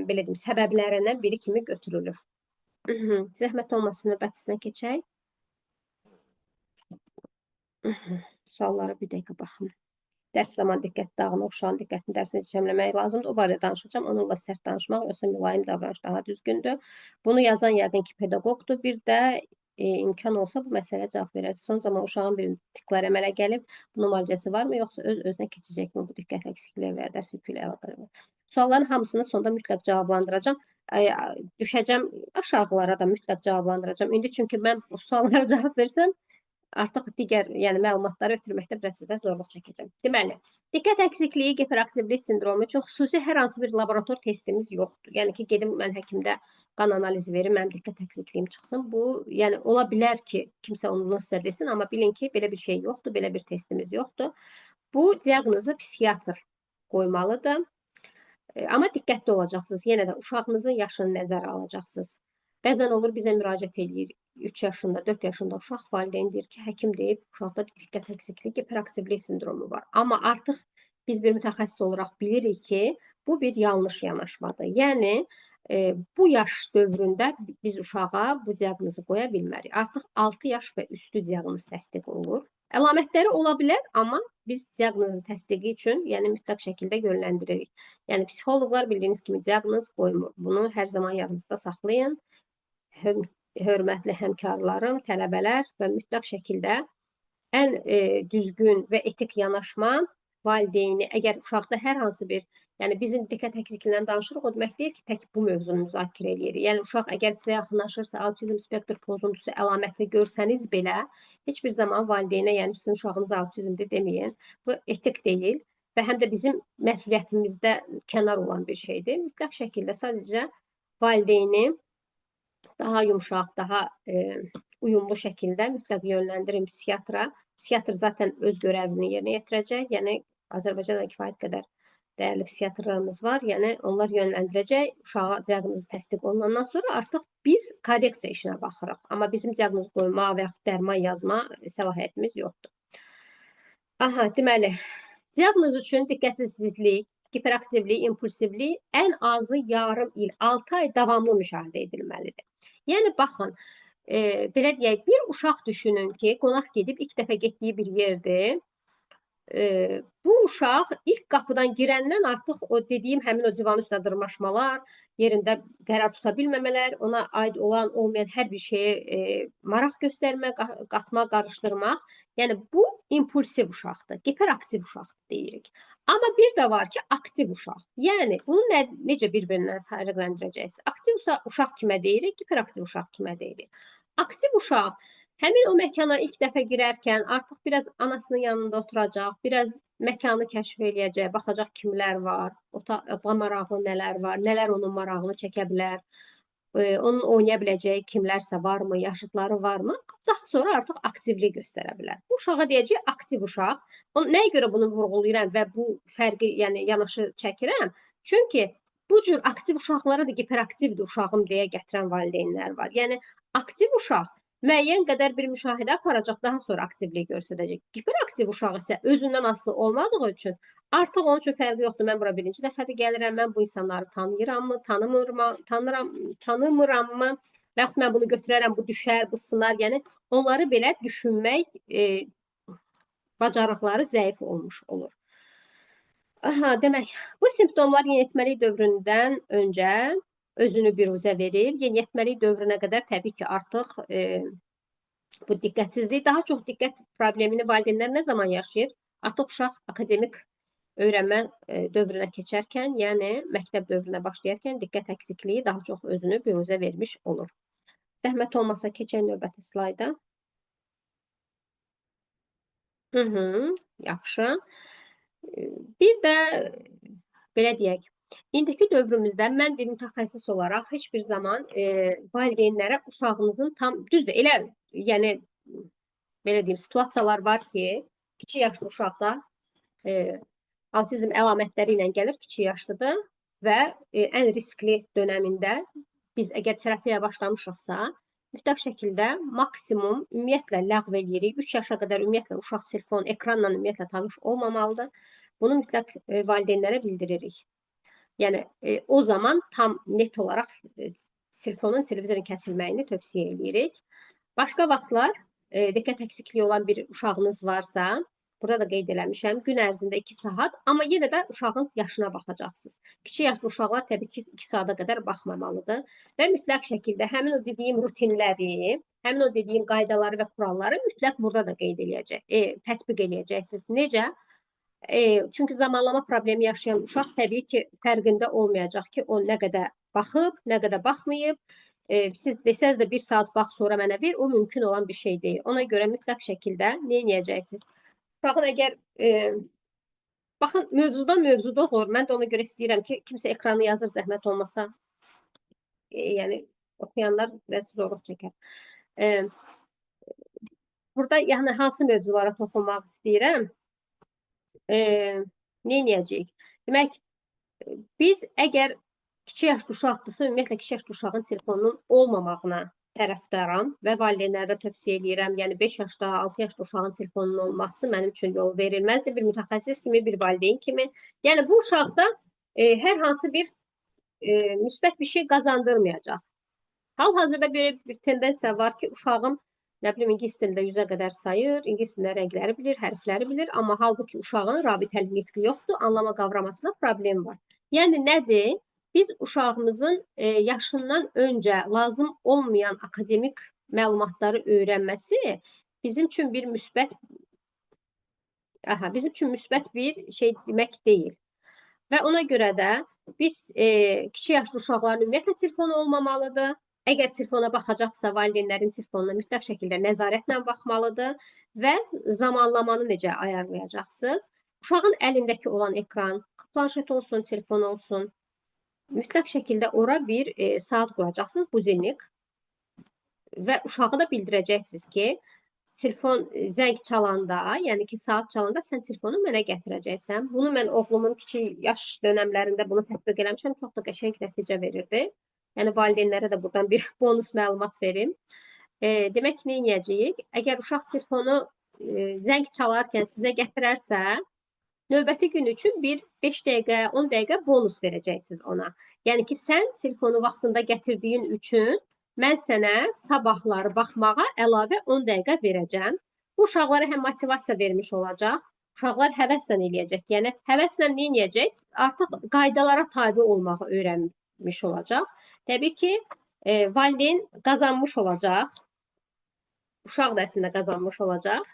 belə deyim, səbəblərindən biri kimi götürülür. Zəhmət olmasın, növbətisinə keçək. Suallara bir dəqiqə baxın. Dərs zaman diqqət dağınıq uşağın diqqətini dərsinə cəmləmək lazımdır. O barədə danışacağım. Onunla sərt danışmaq, yoxsa mülayim davranış daha düzgündür. Bunu yazan yəqin ki, pedaqoqdur. Bir də imkan olsa bu məsələyə cavab verər. Son zaman uşağın bir tiklər əmələ gəlib, bunun müalicəsi varmı, yoxsa öz-özünə keçəcəkmi bu diqqət əksikliyi və ya dərs yükü ilə əlaqəli? Sualların hamısını sonda mütləq cavablandıracağam. Düşəcəm aşağılara da mütləq cavablandıracağım. İndi çünki mən bu suallara cavab versəm, artıq digər, yəni məlumatları ötürməkdə biraz sizə zorluq çəkəcəm. Deməli, diqqət əksikliyi, hiperaktivlik sindromu üçün xüsusi hər hansı bir laborator testimiz yoxdur. Yəni ki, gedim mən həkimdə qan analizi verim, mənim diqqət əksikliğim çıxsın. Bu, yəni ola bilər ki, kimsə onu sizə desin, amma bilin ki, belə bir şey yoxdur, belə bir testimiz yoxdur. Bu diaqnozu psixiatr qoymalıdır. Amma diqqətli olacaqsınız. Yenə də uşağınızın yaşını nəzərə alacaqsınız. Bəzən olur bizə müraciət edir 3 yaşında, 4 yaşında uşaq, valideyn deyir ki, həkim deyib uşaqda diqqət əksikliyi, hiperaktivlik sindromu var. Amma artıq biz bir mütəxəssis olaraq bilirik ki, bu bir yanlış yanaşmadır. Yəni bu yaş dövründə biz uşağa bu diaqnozu qoya bilmərik. Artıq 6 yaş və üstü diaqnoz təsdiq olunur. Əlamətləri ola bilər, amma biz diaqnozun təsdiqi üçün, yəni mütləq şəkildə yönləndiririk. Yəni psixoloqlar bildiyiniz kimi diaqnoz qoymur. Bunu hər zaman yadınızda saxlayın. Hörmətli həmkarlarım, tələbələr və mütləq şəkildə ən düzgün və etik yanaşma valideyni, əgər uşaqda hər hansı bir, yəni bizim diqqət əksikliyindən danışırıq, o demək deyil ki, tək bu mövzunu müzakirə edirik. Yəni uşaq əgər sizə yaxınlaşırsa, autizm spektr pozuntusu əlamətli görsəniz belə, heç bir zaman valideynə, yəni sizin uşağınız autizmdir deməyin. Bu etik deyil və həm də bizim məsuliyyətimizdə kənar olan bir şeydir. Mütləq şəkildə sadəcə valideyni daha yumşaq, daha uyumlu şəkildə mütləq yönləndirin psixiatra. Psixiatr zaten öz görəvini yerinə yetirəcək. Yəni Azərbaycanda kifayət qədər dəyərli psixiatrlarımız var. Yəni onlar yönləndirəcək. Uşağa diaqnozu təsdiq olunandan sonra artıq biz korreksiya işinə baxırıq. Amma bizim diaqnoz qoyma və yaxud dərman yazma səlahiyyətimiz yoxdur. Aha, deməli, diaqnoz üçün diqqətsizlik, hiperaktivlik, impulsivlik ən azı yarım il, 6 ay davamlı müşahidə edilməlidir. Yəni, baxın, belə deyək, bir uşaq düşünün ki, qonaq gedib ilk dəfə getdiyi bir yerdir. Bu uşaq ilk qapıdan girəndən artıq o dediyim həmin o divanın üstünə dırmaşmalar, yerində qərar tuta bilməmələr, ona aid olan, olmayan hər bir şeyə maraq göstərmək, qatmaq, qarışdırmaq. Yəni, bu impulsiv uşaqdır, hiperaktiv uşaq deyirik. Amma bir də var ki, aktiv uşaq. Yəni, bunu necə bir-birindən fərqləndirəcəksiniz? Aktiv uşaq kimə deyirik, hiperaktiv uşaq kimə deyirik? Aktiv uşaq Həmin o məkana ilk dəfə girərkən artıq biraz anasının yanında oturacaq, biraz məkanı kəşf eləyəcək, baxacaq kimlər var, otağa maraqlı nələr var, nələr onun marağını çəkə bilər, onun oynaya biləcəyi kimlərsə varmı, yaşıdları varmı? Daha sonra artıq aktivlik göstərə bilər. Bu uşağa deyəcək aktiv uşaq. Nəyə görə bunu vurğulayıram və bu fərqi, yəni yanaşı çəkirəm? Çünki bu cür aktiv uşaqlara da hiperaktivdir uşağım deyə gətirən valideynlər var. Yəni aktiv uşaq müəyyən qədər bir müşahidə aparacaq, daha sonra aktivlik göstərəcək. Hiperaktiv uşaq isə özündən asılı olmadığı üçün artıq onun üçün fərqi yoxdur. Mən bura birinci dəfədir gəlirəm, mən bu insanları tanıyırammı, tanımırammı və yaxud mən bunu götürərəm, bu düşər, bu sınar. Yəni onları belə düşünmək bacarıqları zəif olmuş olur. Aha, demək, bu simptomlar yeniyetməlik dövründən öncə özünü biruzə verir. Yeniyetməlik dövrünə qədər təbii ki, artıq bu diqqətsizlik, daha çox diqqət problemini valideynlər nə zaman yaşayır? Artıq uşaq akademik öyrənmə dövrünə keçərkən, yəni məktəb dövrünə başlayarkən diqqət əksikliyi daha çox özünü biruzə vermiş olur. Zəhmət olmasa keçən növbəti slayda. Yaxşı. Bir də belə deyək, indiki dövrümüzdə mən bir mütəxəssis olaraq heç bir zaman valideynlərə uşağınızın tam, düzdür, elə, yəni, belə deyim, situasiyalar var ki, kiçik yaşlı uşaqda autizm əlamətləri ilə gəlir, kiçik yaşlıdır və ən riskli dönəmində biz əgər terapiyaya başlamışıqsa, mütləq şəkildə maksimum ümumiyyətlə ləğv edirik. 3 yaşa qədər ümumiyyətlə uşaq telefon, ekranla ümumiyyətlə tanış olmamalıdır. Bunu mütləq valideynlərə bildiririk. Yəni o zaman tam net olaraq telefonun, televizorun kəsilməyini tövsiyə edirik. Başqa vaxtlar diqqət əksikliyi olan bir uşağınız varsa, burada da qeyd eləmişəm, gün ərzində 2 saat, amma yenə də uşağın yaşına baxacaqsınız. Kiçik yaşlı uşaqlar təbii ki 2 saata qədər baxmamalıdır və mütləq şəkildə həmin o dediyim rutinləri, həmin o dediyim qaydaları və kuralları mütləq burada da qeyd eləyəcək, tətbiq eləyəcəksiniz. Necə? Çünki zamanlama problemi yaşayan uşaq təbii ki fərqində olmayacaq ki, o nə qədər baxıb, nə qədər baxmayıb. Siz desəz də 1 saat bax sonra mənə ver, o mümkün olan bir şey deyil. Ona görə mütləq şəkildə nə edəcəksiniz? Uşağın əgər, baxın, mövzudan mövzu doğur. Mən də ona görə istəyirəm ki, kimsə ekranı yazır, zəhmət olmasa, yəni oxuyanlar biraz zorluq çəkər. Burada yəni hansı mövzulara toxunmaq istəyirəm? Nə edəcəyik? Demək, biz əgər kiçik yaşlı uşaqdırsa, ümumiyyətlə kiçik yaşlı uşağın telefonunun olmamağına tərəfdaram və valideynlərə tövsiyə edirəm. Yəni 5 yaşda, 6 yaşlı uşağın telefonunun olması mənim üçün yol verilməzdir. Bir mütəxəssis kimi, bir valideyn kimi. Yəni bu uşaqda hər hansı bir müsbət bir şey qazandırmayacaq. Hal-hazırda belə bir tendensiya var ki, uşağım nə bilim ingilis dilində 100-ə qədər sayır, ingilis dilində rəngləri bilir, hərfləri bilir, amma halbuki uşağın rabitəli nitqi yoxdur, anlama qavramasında problem var. Yəni nədir? Biz uşağımızın yaşından öncə lazım olmayan akademik məlumatları öyrənməsi bizim üçün bir müsbət bir şey demək deyil. Və ona görə də biz kiçik yaşlı uşaqların ümumiyyətlə telefonu olmamalıdır. Əgər telefona baxacaqsa, valideynlərin telefonuna mütləq şəkildə nəzarətlə baxmalıdır və zamanlamanı necə ayarlayacaqsınız? Uşağın əlindəki olan ekran, planşet olsun, telefon olsun, mütləq şəkildə ora bir saat quracaqsınız, budilnik və uşağı da bildirəcəksiniz ki, telefon zəng çalanda, yəni ki, saat çalanda sən telefonu mənə gətirəcəksən. Bunu mən oğlumun kiçik yaş dönəmlərində bunu tətbiq eləmişəm, çox da qəşəng nəticə verirdi. Yəni valideynlərə də buradan bir bonus məlumat verim. Demək ki, nə edəcəyik? Əgər uşaq telefonu zəng çalarkən sizə gətirərsə, növbəti gün üçün bir 5 dəqiqə, 10 dəqiqə bonus verəcəksiniz ona. Yəni ki, sən telefonu vaxtında gətirdiyin üçün mən sənə sabahları baxmağa əlavə 10 dəqiqə verəcəm. Bu uşaqlara həm motivasiya vermiş olacaq, uşaqlar həvəslə eləyəcək. Yəni həvəslə nə edəcək? Artıq qaydalara tabe olmağı öyrənmiş olacaq. Təbii ki, valideyn qazanmış olacaq, uşaq da əslində qazanmış olacaq.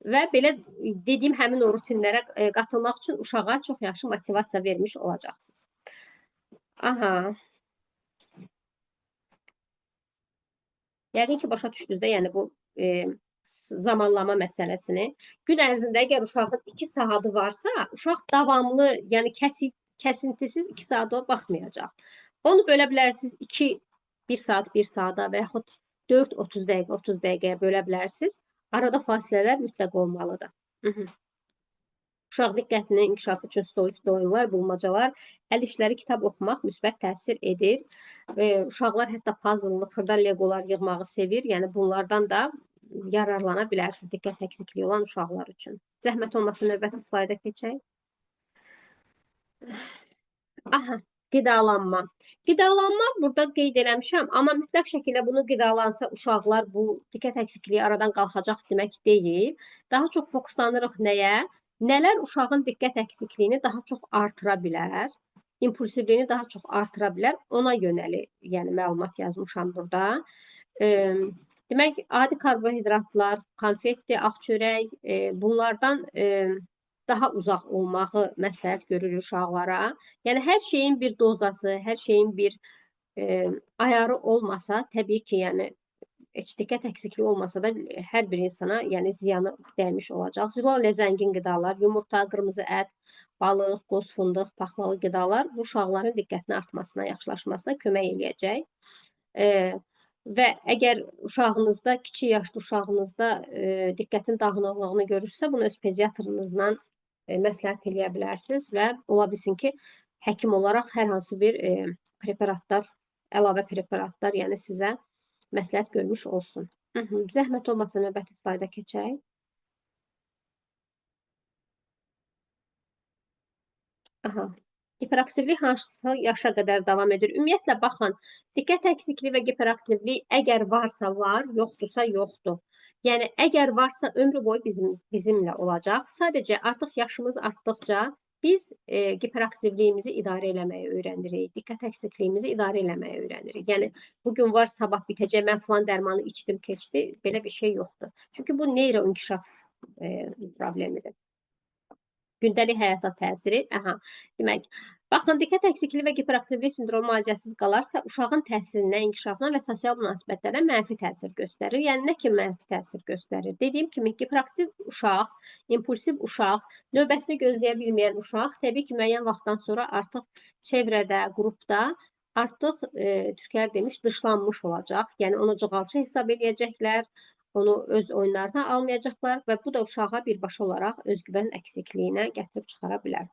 Və belə dediyim həmin o rutinlərə qatılmaq üçün uşağa çox yaxşı motivasiya vermiş olacaqsınız. Aha. Yəqin ki, başa düşdünüz də, yəni bu zamanlama məsələsini. Gün ərzində əgər uşağın 2 saatı varsa, uşaq davamlı, yəni kəsintisiz 2 saat o baxmayacaq. Onu bölə bilərsiniz 1 saat 1 saata və yaxud 4 30 dəqiqəyə bölə bilərsiniz. Arada fasilələr mütləq olmalıdır. Uşaq diqqətinin inkişafı üçün stoyçu oyunlar, bulmacalar, əl işləri, kitab oxumaq müsbət təsir edir. Uşaqlar hətta puzzle, xırda legolar yığmağı sevir. Yəni bunlardan da yararlana bilərsiniz diqqət əksikliyi olan uşaqlar üçün. Zəhmət olmasa növbəti slayda keçək. Aha, qidalanma. Qidalanma burada qeyd eləmişəm, amma mütləq şəkildə bunu qidalansa uşaqlar bu diqqət əksikliyi aradan qalxacaq demək deyil. Daha çox fokuslanırıq nəyə? Nələr uşağın diqqət əksikliyini daha çox artıra bilər? İmpulsivliyini daha çox artıra bilər? Ona yönəli, yəni məlumat yazmışam burada. Demək, adi karbohidratlar, konfetdir, ağ çörək, bunlardan daha uzaq olmağı məsləhət görür uşaqlara. Yəni, hər şeyin bir dozası, hər şeyin bir ayarı olmasa, təbii ki, yəni, heç diqqət əksikliyi olmasa da hər bir insana yəni ziyanı dəymiş olacaq. Zülallə zəngin qidalar, yumurta, qırmızı ət, balıq, qoz fındıq, paxlalı qidalar bu uşaqların diqqətinin artmasına, yaxşılaşmasına kömək eləyəcək. Və əgər uşağınızda, kiçik yaşlı uşağınızda diqqətin dağınıqlığını görürsə, bunu öz pediatrınızla məsləhət eləyə bilərsiniz və ola bilsin ki, həkim olaraq hər hansı bir preparatlar, əlavə preparatlar, yəni sizə məsləhət görmüş olsun. Zəhmət olmasa növbəti slayda keçək. Aha. Hiperaktivlik hansı yaşa qədər davam edir? Ümumiyyətlə, baxın, diqqət əksikliyi və hiperaktivlik əgər varsa var, yoxdursa yoxdur. Yəni, əgər varsa ömrü boyu bizimlə olacaq. Sadəcə, artıq yaşımız artdıqca biz hiperaktivliyimizi idarə eləməyi öyrənirik, diqqət əksikliyimizi idarə eləməyi öyrənirik. Yəni, bugün var, sabah bitəcək, mən filan dərmanı içdim, keçdi, belə bir şey yoxdur. Çünki bu neyroinkişaf problemidir. Gündəlik həyata təsiri, demək, baxın, diqqət əksikliyi və hiperaktivlik sindromu müalicəsiz qalarsa, uşağın təhsilinə, inkişafına və sosial münasibətlərə mənfi təsir göstərir. Yəni, nə kimi mənfi təsir göstərir? Dediyim kimi, hiperaktiv uşaq, impulsiv uşaq, növbəsini gözləyə bilməyən uşaq, təbii ki, müəyyən vaxtdan sonra artıq çevrədə, qrupda artıq, türklər demiş, dışlanmış olacaq. Yəni, onu cığalçı hesab edəcəklər, onu öz oyunlarına almayacaqlar və bu da uşağa birbaşa olaraq özgüvən əksikliyinə gətirib çıxara bilər.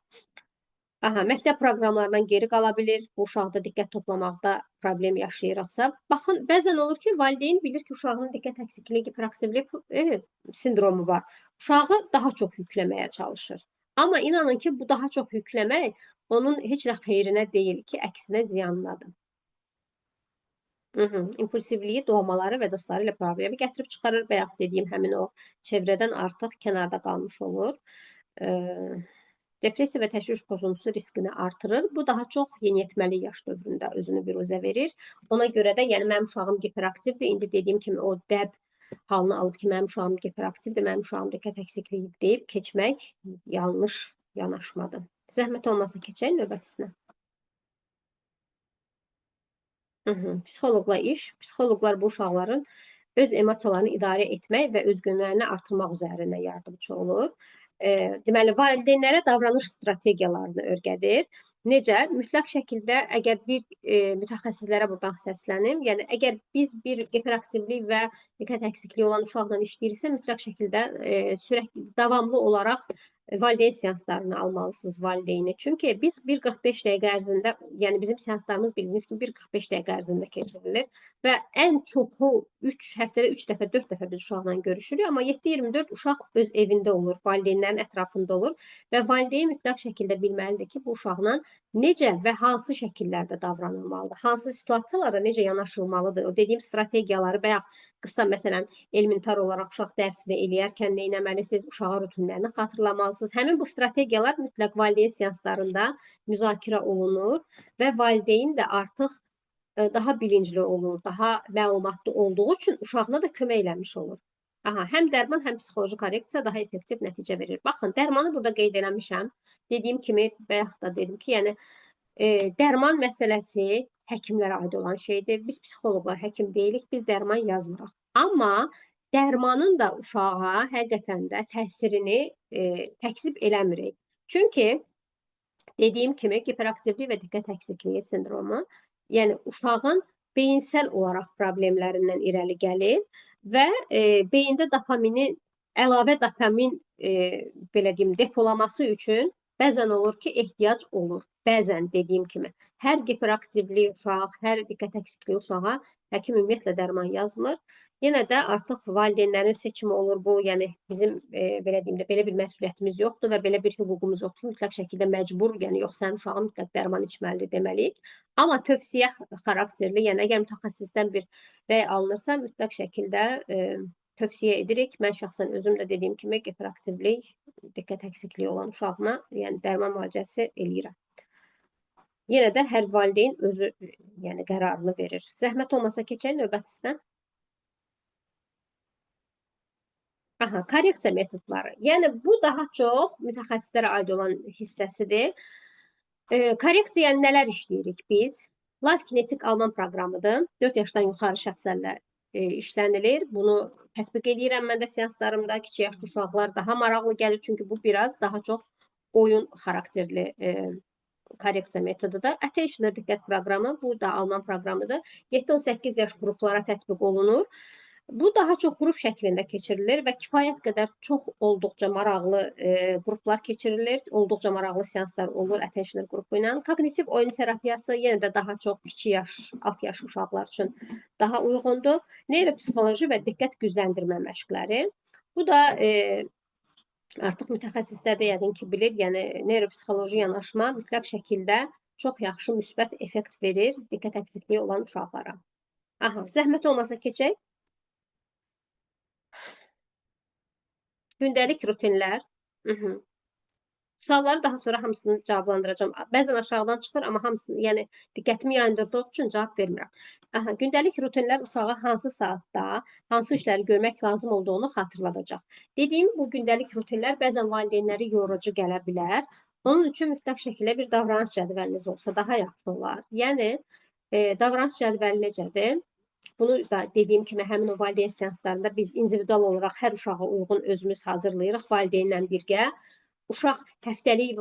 Məktəb proqramlarından geri qala bilir, bu uşaqda diqqət toplamaqda problem yaşayırıqsa. Baxın, bəzən olur ki, valideyn bilir ki, uşağının diqqət əksikliyi, hiperaktivlik sindromu var. Uşağı daha çox yükləməyə çalışır. Amma inanın ki, bu daha çox yükləmək onun heç də xeyrinə deyil ki, əksinə ziyanlıdır. İmpulsivliyi doğmaları və dostları ilə problemi gətirib çıxarır. Bayaq dediyim həmin o çevrədən artıq kənarda qalmış olur. Depressiya və təşviş pozuntusu riskini artırır. Bu daha çox yeniyetməli yaş dövründə özünü biruzə verir. Ona görə də, yəni mənim uşağım hiperaktivdir. İndi dediyim kimi o dəb halını alıb ki, mənim uşağım hiperaktivdir, mənim uşağım diqqət əksikliyi deyib keçmək yanlış yanaşmadır. Zəhmət olmasa keçək növbətisinə. Psixoloqla iş. Psixoloqlar bu uşaqların öz emosiyalarını idarə etmək və özgünlüklərini artırmaq üzərində yardımcı olur. Deməli, valideynlərə davranış strategiyalarını öyrədir. Necə? Mütləq şəkildə əgər bir mütəxəssislərə buradan səslənim, yəni əgər biz bir hiperaktivlik və diqqət əksikliyi olan uşaqla işləyiriksə, mütləq şəkildə sürəkli, davamlı olaraq valideyn seanslarını almalısınız valideyni. Çünki biz 1:45 dəqiqə ərzində, yəni bizim seanslarımız bildiyiniz kimi 1:45 dəqiqə ərzində keçirilir və ən çoxu həftədə 3 dəfə, 4 dəfə biz uşaqla görüşürük, amma 7-24 uşaq öz evində olur, valideynlərin ətrafında olur və valideyn mütləq şəkildə bilməlidir ki, bu uşaqla necə və hansı şəkillərdə davranılmalıdır, hansı situasiyalarda necə yanaşılmalıdır. O dediyim strategiyaları bayaq qısa, məsələn, elementar olaraq uşaq dərsini eləyərkən nə etməlisiniz, uşağa rutinlərini xatırlamalısınız. Həmin bu strategiyalar mütləq valideyn seanslarında müzakirə olunur və valideyn də artıq daha bilincli olur, daha məlumatlı olduğu üçün uşağına da kömək eləmiş olur. Həm dərman, həm psixoloji korreksiya daha effektiv nəticə verir. Baxın, dərmanı burada qeyd eləmişəm. Dediyim kimi, bayaq da dedim ki, yəni dərman məsələsi həkimlərə aid olan şeydir. Biz psixoloqlar həkim deyilik, biz dərman yazmırıq. Amma dərmanın da uşağa həqiqətən də təsirini təkzib eləmirik. Çünki dediyim kimi hiperaktivlik və diqqət əksikliyi sindromu, yəni uşağın beyinsel olaraq problemlərindən irəli gəlir və beyində dopaminin əlavə dopamin belə deyim depolaması üçün bəzən olur ki, ehtiyac olur. Bəzən dediyim kimi hər hiperaktivli uşaq, hər diqqət əksikliyi uşağa həkim ümumiyyətlə dərman yazmır. Yenə də artıq valideynlərin seçimi olur bu. Yəni bizim belə deyim də belə bir məsuliyyətimiz yoxdur və belə bir hüququmuz yoxdur. Mütləq şəkildə məcbur, yəni yox sənin uşağın mütləq dərman içməlidir deməliyik. Amma tövsiyə xarakterli, yəni əgər mütəxəssisdən bir rəy alınırsa, mütləq şəkildə tövsiyə edirik. Mən şəxsən özüm də dediyim kimi hiperaktivlik, diqqət əksikliyi olan uşağıma, yəni dərman müalicəsi eləyirəm. Yenə də hər valideyn özü yəni qərarını verir. Zəhmət olmasa keçək növbətisinə. Aha, korreksiya metodları. Yəni bu daha çox mütəxəssislərə aid olan hissəsidir. Korreksiya yəni nələr işləyirik biz? Life Kinetic Alman proqramıdır. 4 yaşdan yuxarı şəxslərlə işlənilir. Bunu tətbiq edirəm mən də seanslarımda. Kiçik yaşlı uşaqlar daha maraqlı gəlir, çünki bu biraz daha çox oyun xarakterli korreksiya metodudur. Attentional diqqət proqramı, bu da Alman proqramıdır. 7-18 yaş qruplara tətbiq olunur. Bu daha çox qrup şəklində keçirilir və kifayət qədər çox olduqca maraqlı qruplar keçirilir. Olduqca maraqlı seanslar olur attentional qrupu ilə. Kognitiv oyun terapiyası yenə də daha çox kiçik yaş, alt yaş uşaqlar üçün daha uyğundur. Neuropsixoloji və diqqət gücləndirmə məşqləri. Bu da artıq mütəxəssislər də yəqin ki bilir, yəni neuropsixoloji yanaşma mütləq şəkildə çox yaxşı müsbət effekt verir diqqət əksikliyi olan uşaqlara. Aha, zəhmət olmasa keçək. Gündəlik rutinlər. Sualları daha sonra hamısını cavablandıracağım. Bəzən aşağıdan çıxır, amma hamısını, yəni diqqətimi yayındırdığı üçün cavab vermirəm. Aha, gündəlik rutinlər uşağa hansı saatda, hansı işləri görmək lazım olduğunu xatırladacaq. Dediyim bu gündəlik rutinlər bəzən valideynləri yorucu gələ bilər. Onun üçün mütləq şəkildə bir davranış cədvəliniz olsa daha yaxşı olar. Yəni davranış cədvəli necədir? Bunu da dediyim kimi həmin o valideyn seanslarında biz individual olaraq hər uşağa uyğun özümüz hazırlayırıq valideynlə birgə. Uşaq həftəlik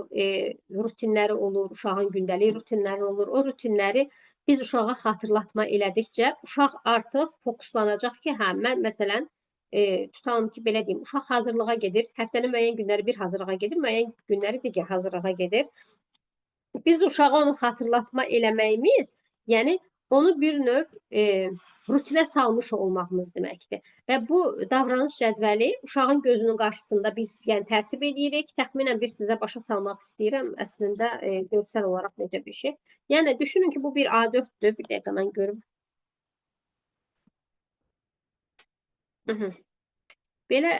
rutinləri olur, uşağın gündəlik rutinləri olur. O rutinləri biz uşağa xatırlatma elədikcə uşaq artıq fokuslanacaq ki, hə, mən məsələn tutalım ki, belə deyim, uşaq hazırlığa gedir, həftənin müəyyən günləri bir hazırlığa gedir, müəyyən günləri digər hazırlığa gedir. Biz uşağa onu xatırlatma eləməyimiz, yəni onu bir növ rutinə salmış olmağımız deməkdir. Və bu davranış cədvəli uşağın gözünün qarşısında biz yəni tərtib edirik. Təxminən bir sizə başa salmaq istəyirəm. Əslində görsəl olaraq necə bir şey. Yəni düşünün ki, bu bir A4-dür. Bir dəqiqə mən görüm. Belə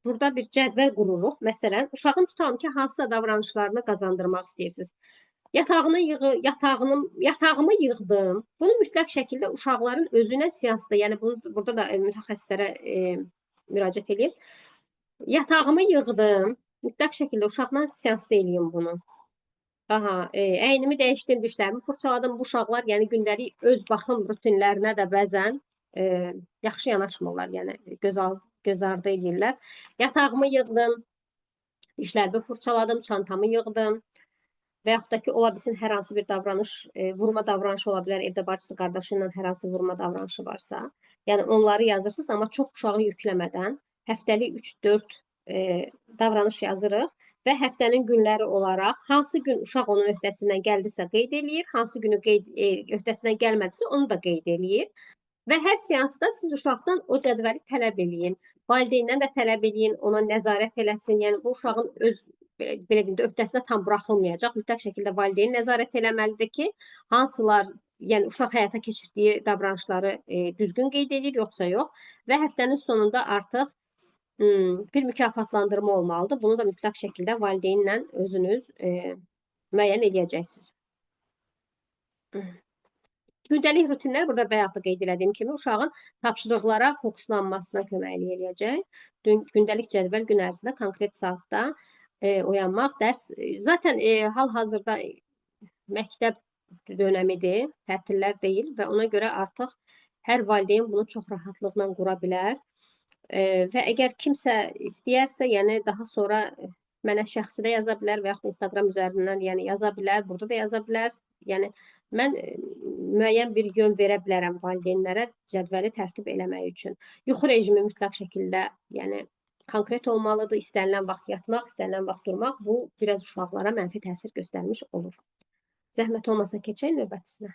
burada bir cədvəl qururuq. Məsələn, uşağın tutalım ki, hansısa davranışlarını qazandırmaq istəyirsiniz. Yatağımı yığdım. Bunu mütləq şəkildə uşaqların özünə seansda, yəni burada da mütəxəssislərə müraciət edeyim. Yatağımı yığdım. Mütləq şəkildə uşaqla seansda eləyim bunu. Aha, əynimi dəyişdim, dişlərimi fırçaladım. Bu uşaqlar yəni gündəlik öz baxım rutinlərinə də bəzən yaxşı yanaşmırlar, yəni göz ardı edirlər. Yatağımı yığdım, dişlərimi fırçaladım, çantamı yığdım. Və yaxud da ki, ola bilsin hər hansı bir davranış, vurma davranışı ola bilər, evdə bacısı, qardaşı ilə hər hansı vurma davranışı varsa. Yəni onları yazırsınız, amma çox uşağı yükləmədən həftəlik 3-4 davranış yazırıq və həftənin günləri olaraq hansı gün uşaq onun öhdəsindən gəldisə qeyd eləyir, hansı günü öhdəsindən gəlmədisə onu da qeyd eləyir. Və hər seansda siz uşaqdan o cədvəli tələb eləyin. Valideyndən də tələb eləyin, ona nəzarət eləsin. Yəni bu uşağın öz belə deyim də öhdəsinə tam buraxılmayacaq. Mütləq şəkildə valideyn nəzarət eləməlidir ki, hansılar, yəni uşaq həyata keçirdiyi davranışları düzgün qeyd edir, yoxsa yox. Və həftənin sonunda artıq bir mükafatlandırma olmalıdır. Bunu da mütləq şəkildə valideynlə özünüz müəyyən edəcəksiniz. Gündəlik rutinlər burada bayaq da qeyd elədiyim kimi uşağın tapşırıqlara fokuslanmasına köməklik eləyəcək. Gündəlik cədvəl gün ərzində konkret saatda oyanmaq, dərs. Zaten hal-hazırda məktəb dönəmidir, tətillər deyil və ona görə artıq hər valideyn bunu çox rahatlıqla qura bilər. Və əgər kimsə istəyərsə, yəni daha sonra mənə şəxsi də yaza bilər və yaxud da Instagram üzərindən yəni yaza bilər, burada da yaza bilər. Yəni mən müəyyən bir yön verə bilərəm valideynlərə cədvəli tərtib eləmək üçün. Yuxu rejimi mütləq şəkildə, yəni konkret olmalıdır. İstənilən vaxt yatmaq, istənilən vaxt durmaq. Bu biraz uşaqlara mənfi təsir göstərmiş olur. Zəhmət olmasa keçək növbətisinə.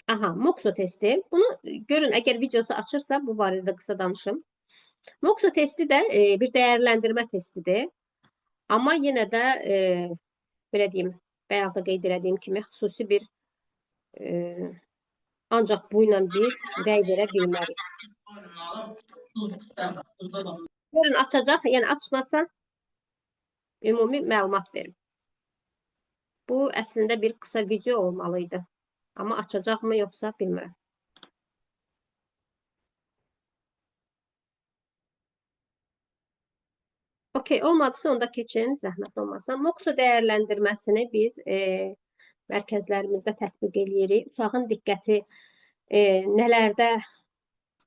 Aha, Moxo testi. Bunu görün, əgər videosu açırsa, bu barədə qısa danışım. Moxo testi də bir dəyərləndirmə testidir. Amma yenə də belə deyim, bayaq da qeyd elədiyim kimi xüsusi bir ancaq bu ilə biz rəy verə bilmərik. Görün, açacaq, yəni açmasa ümumi məlumat verim. Bu əslində bir qısa video olmalıydı. Amma açacaqmı yoxsa bilmirəm. Okey, olmadısa onda keçin, zəhmət olmasa. Moxo dəyərləndirməsini biz mərkəzlərimizdə tətbiq edirik. Uşağın diqqəti nələrdə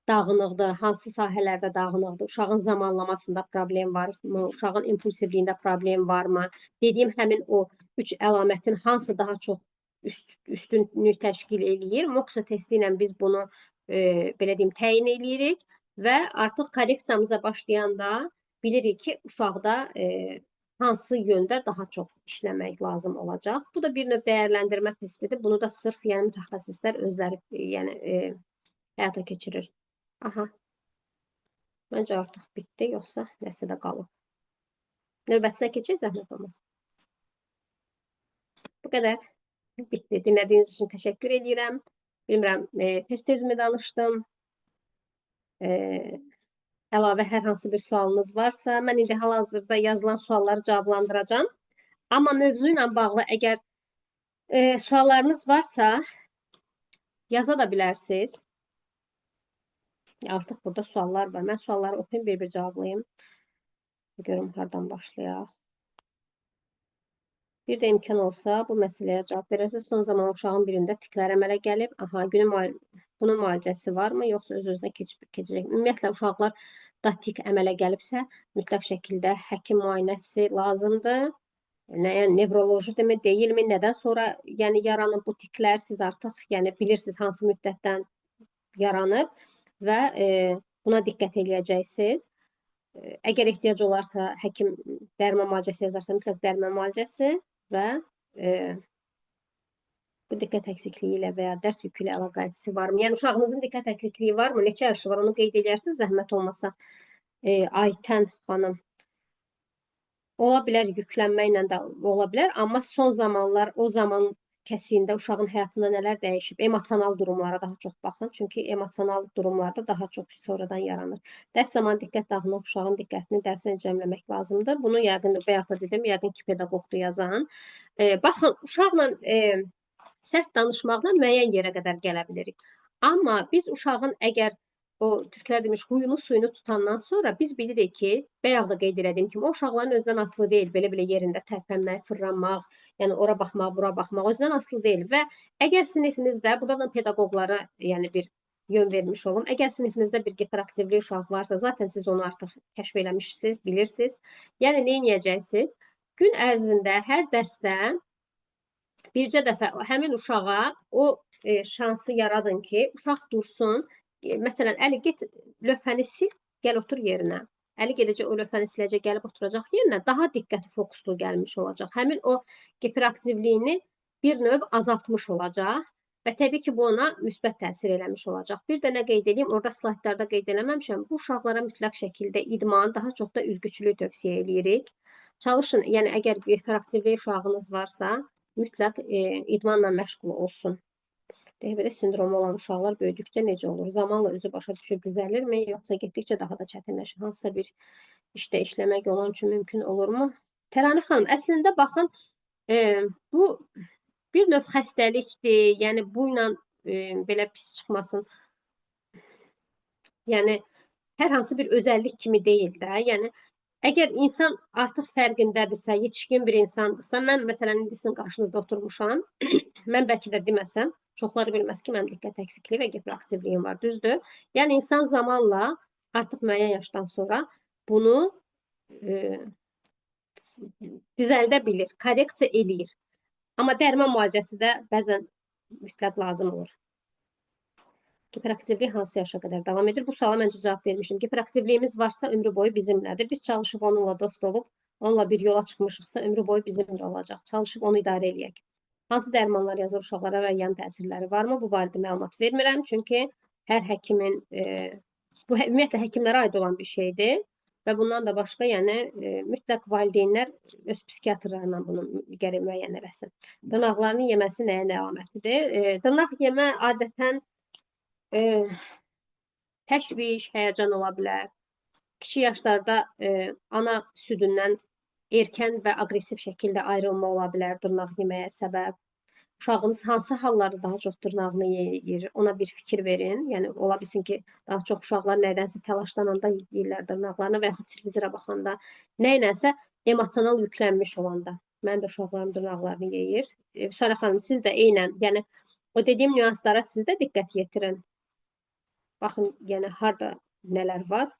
dağınıqdır, hansı sahələrdə dağınıqdır, uşağın zamanlamasında problem varmı, uşağın impulsivliyində problem varmı, dediyim həmin o 3 əlamətin hansı daha çox üstünlük təşkil eləyir. Moxo testi ilə biz bunu belə deyim, təyin eləyirik və artıq korreksiyamıza başlayanda bilirik ki, uşaqda hansı yöndə daha çox işləmək lazım olacaq. Bu da bir növ dəyərləndirmə testidir. Bunu da sırf yəni mütəxəssislər özləri yəni həyata keçirir. Aha. Məncə artıq bitdi, yoxsa nəsə də qalıb. Növbətisinə keçək, zəhmət olmasın. Bu qədər. Bitdi. Dinlədiyiniz üçün təşəkkür edirəm. Bilmirəm, tez-tez mi danışdım? Əlavə hər hansı bir sualınız varsa, mən indi hal-hazırda yazılan sualları cavablandıracağam. Amma mövzu ilə bağlı əgər suallarınız varsa, yaza da bilərsiniz. Artıq burada suallar var. Mən sualları oxuyum, bir-bir cavablayayım. Görüm, hardan başlayaq. Bir də imkan olsa, bu məsələyə cavab verərsə, son zaman uşağın birində tiklər əmələ gəlib. Aha, bunun müalicəsi varmı, yoxsa öz-özünə keçəcək? Ümumiyyətlə, uşaqlarda tik əmələ gəlibsə, mütləq şəkildə həkim müayinəsi lazımdır. Nevrolojidirmi, deyilmi, nədən sonra yəni yaranıb bu tiklər, siz artıq yəni bilirsiniz hansı müddətdən yaranıb və buna diqqət eləyəcəksiniz. Əgər ehtiyac olarsa, həkim dərman müalicəsi yazarsa, mütləq dərman müalicəsi və bu diqqət əksikliyi ilə və ya dərs yükü ilə əlaqəsi varmı? Yəni, uşağınızın diqqət əksikliyi varmı? Neçə yaşı var? Onu qeyd edərsiniz, zəhmət olmasa. Aytən xanım. Ola bilər, yüklənməklə də ola bilər, amma son zamanlar, o zaman kəsiyində uşağın həyatında nələr dəyişib? Emosional durumlara daha çox baxın. Çünki emosional durumlarda daha çox sonradan yaranır. Dərs zamanı diqqət dağınıq uşağın diqqətini dərsinə cəmləmək lazımdır. Bunu yəqin, bayaq da dedim, yəqin ki, pedaqoqdur yazan. Baxın, uşaqla sərt danışmaqla müəyyən yerə qədər gələ bilirik. Amma biz uşağın əgər o türklər demiş, huyunu suyunu tutandan sonra biz bilirik ki, bayaq da qeyd elədiyim kimi, o uşaqların özündən asılı deyil, belə-belə yerində tərpənmək, fırlanmaq, yəni ora baxmaq, bura baxmaq, özündən asılı deyil və əgər sinifinizdə, burada da pedaqoqlara yəni bir yön vermiş olum, əgər sinifinizdə bir hiperaktivli uşaq varsa, zaten siz onu artıq kəşf eləmişsiniz, bilirsiniz. Yəni, nə edəcəksiniz? Gün ərzində, hər dərsdə bircə dəfə həmin uşağa o şansı yaradın ki, uşaq dursun. Məsələn, Əli, get lövhəni sil, gəl otur yerinə. Əli gedəcək, o lövhəni siləcək, gəlib oturacaq yerinə, daha diqqəti fokuslu gəlmiş olacaq. Həmin o hiperaktivliyini bir növ azaltmış olacaq və təbii ki, bu ona müsbət təsir eləmiş olacaq. Bir də nə qeyd edeyim, orada slaytlarda qeyd eləməmişəm, bu uşaqlara mütləq şəkildə idman, daha çox da üzgüçülüyü tövsiyə edirik. Çalışın, yəni əgər bir hiperaktivlik uşağınız varsa, mütləq idmanla məşğul olsun. DHBD sindromu olan uşaqlar böyüdükcə necə olur? Zamanla özü başa düşüb düzəlirmi, yoxsa getdikcə daha da çətinləşir? Hansısa bir işdə işləmək olan üçün mümkün olurmu? Təranə xanım, əslində baxın, bu bir növ xəstəlikdir, yəni bu ilə belə pis çıxmasın. Yəni, hər hansı bir özəllik kimi deyil də, yəni, əgər insan artıq fərqindədirsə, yetişkin bir insandırsa, mən məsələn, indi sizin qarşınızda oturmuşam, mən bəlkə də deməsəm, Çoxları bilməz ki, mənim diqqət əksikliyi və hiperaktivliyim var, düzdür? Yəni insan zamanla artıq müəyyən yaşdan sonra bunu düzəldə bilir, korreksiya eləyir. Amma dərman müalicəsi də bəzən mütləq lazım olur. Hiperaktivlik hansı yaşa qədər davam edir? Bu suala məncə cavab vermişdim. Hiperaktivliyimiz varsa ömrü boyu bizimlədir. Biz çalışıb onunla dost olub, onunla bir yola çıxmışıqsa ömrü boyu bizimlə olacaq. Çalışıb onu idarə eləyək. Hansı dərmanlar yazır uşaqlara və yan təsirləri varmı? Bu barədə məlumat vermirəm. Çünki hər həkimin, bu ümumiyyətlə həkimlərə aid olan bir şeydir. Və bundan da başqa, yəni mütləq valideynlər öz psixiatrlarla bunu gərək müəyyən eləsin. Dırnaqlarını yeməsi nəyə əlamətidir? Dırnaq yemə adətən təşviş, həyəcan ola bilər. Kiçik yaşlarda ana südündən erkən və aqressiv şəkildə ayrılma ola bilər dırnaq yeməyə səbəb. Uşağınız hansı hallarda daha çox dırnağını yeyir, ona bir fikir verin. Yəni ola bilsin ki, daha çox uşaqlar nədənsə təlaşlananda yeyirlər dırnaqlarını və yaxud televizora baxanda, nəyləsə emosional yüklənmiş olanda. Mənim də uşaqlarım dırnaqlarını yeyir. Vüsal xanım, siz də eynən, yəni o dediyim nüanslara siz də diqqət yetirin. Baxın, yəni harda nələr var.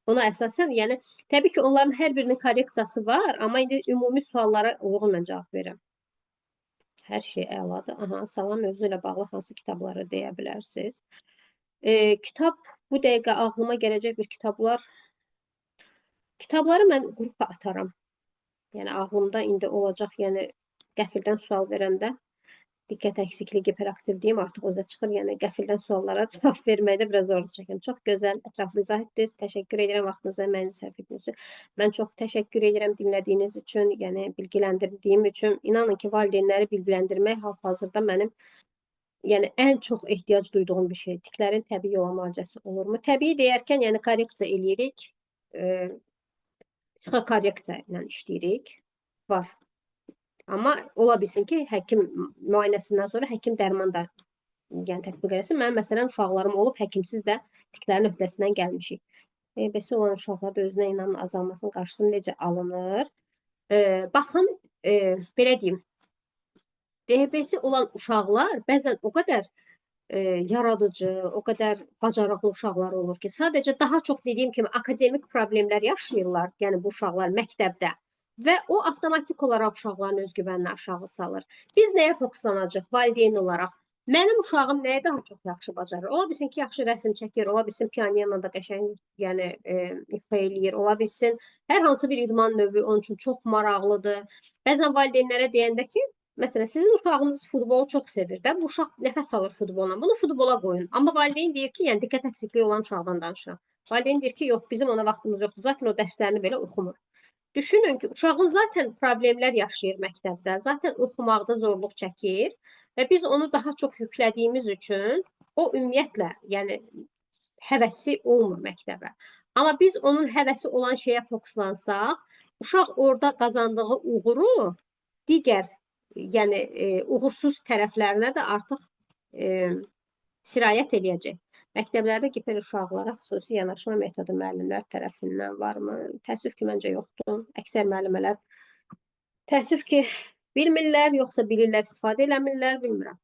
Ona əsasən, yəni təbii ki, onların hər birinin korreksiyası var, amma indi ümumi suallara uyğun mən cavab verirəm. Hər şey əladır. Aha, salam mövzu ilə bağlı hansı kitabları deyə bilərsiniz? Kitab, bu dəqiqə ağlıma gələcək bir kitablar. Kitabları mən qrupa ataram. Yəni ağlımda indi olacaq, yəni qəfildən sual verəndə diqqət əksikliyi, hiperaktivliyim artıq özə çıxır. Yəni qəfildən suallara cavab verməkdə biraz zorluq çəkirəm. Çox gözəl, ətraflı izah etdiniz. Təşəkkür edirəm vaxtınıza, məni sərf etdiyiniz üçün. Mən çox təşəkkür edirəm dinlədiyiniz üçün, yəni bilgiləndirdiyim üçün. İnanın ki, valideynləri bilgiləndirmək hal-hazırda mənim yəni ən çox ehtiyac duyduğum bir şey. Tiklərin təbii yola müalicəsi olurmu? Təbii deyərkən, yəni korreksiya eləyirik. Psixokorreksiya ilə işləyirik. Var. Amma ola bilsin ki, həkim müayinəsindən sonra həkim dərman da yəni tətbiq eləsin. Mənim məsələn uşaqlarım olub, həkimsiz də tiklərin öhdəsindən gəlmişik. EBS olan uşaqlarda özünə inamın azalmasının qarşısı necə alınır? Baxın, belə deyim, DHBS olan uşaqlar bəzən o qədər yaradıcı, o qədər bacarıqlı uşaqlar olur ki, sadəcə daha çox dediyim kimi akademik problemlər yaşayırlar, yəni bu uşaqlar məktəbdə. Və o avtomatik olaraq uşaqların özgüvənini aşağı salır. Biz nəyə fokuslanacaq valideyn olaraq? Mənim uşağım nəyə daha çox yaxşı bacarır? Ola bilsin ki, yaxşı rəsm çəkir, ola bilsin pianoyla da qəşəng, yəni ifa eləyir, ola bilsin hər hansı bir idman növü onun üçün çox maraqlıdır. Bəzən valideynlərə deyəndə ki, məsələn, sizin uşağınız futbolu çox sevir də, bu uşaq nəfəs alır futbola, bunu futbola qoyun. Amma valideyn deyir ki, yəni diqqət əksikliyi olan uşaqdan danışıram. Valideyn deyir ki, yox, bizim ona vaxtımız yoxdur, zaten o dərslərini belə oxumur. Düşünün ki, uşağın zaten problemlər yaşayır məktəbdə, zaten oxumaqda zorluq çəkir və biz onu daha çox yüklədiyimiz üçün o ümumiyyətlə, yəni həvəsi olmur məktəbə. Amma biz onun həvəsi olan şeyə fokuslansaq, uşaq orada qazandığı uğuru digər, yəni uğursuz tərəflərinə də artıq sirayət eləyəcək. Məktəblərdə hiper uşaqlara xüsusi yanaşma metodu müəllimlər tərəfindən varmı? Təəssüf ki, məncə yoxdur. Əksər müəllimələr təəssüf ki, bilmirlər, yoxsa bilirlər, istifadə eləmirlər, bilmirəm.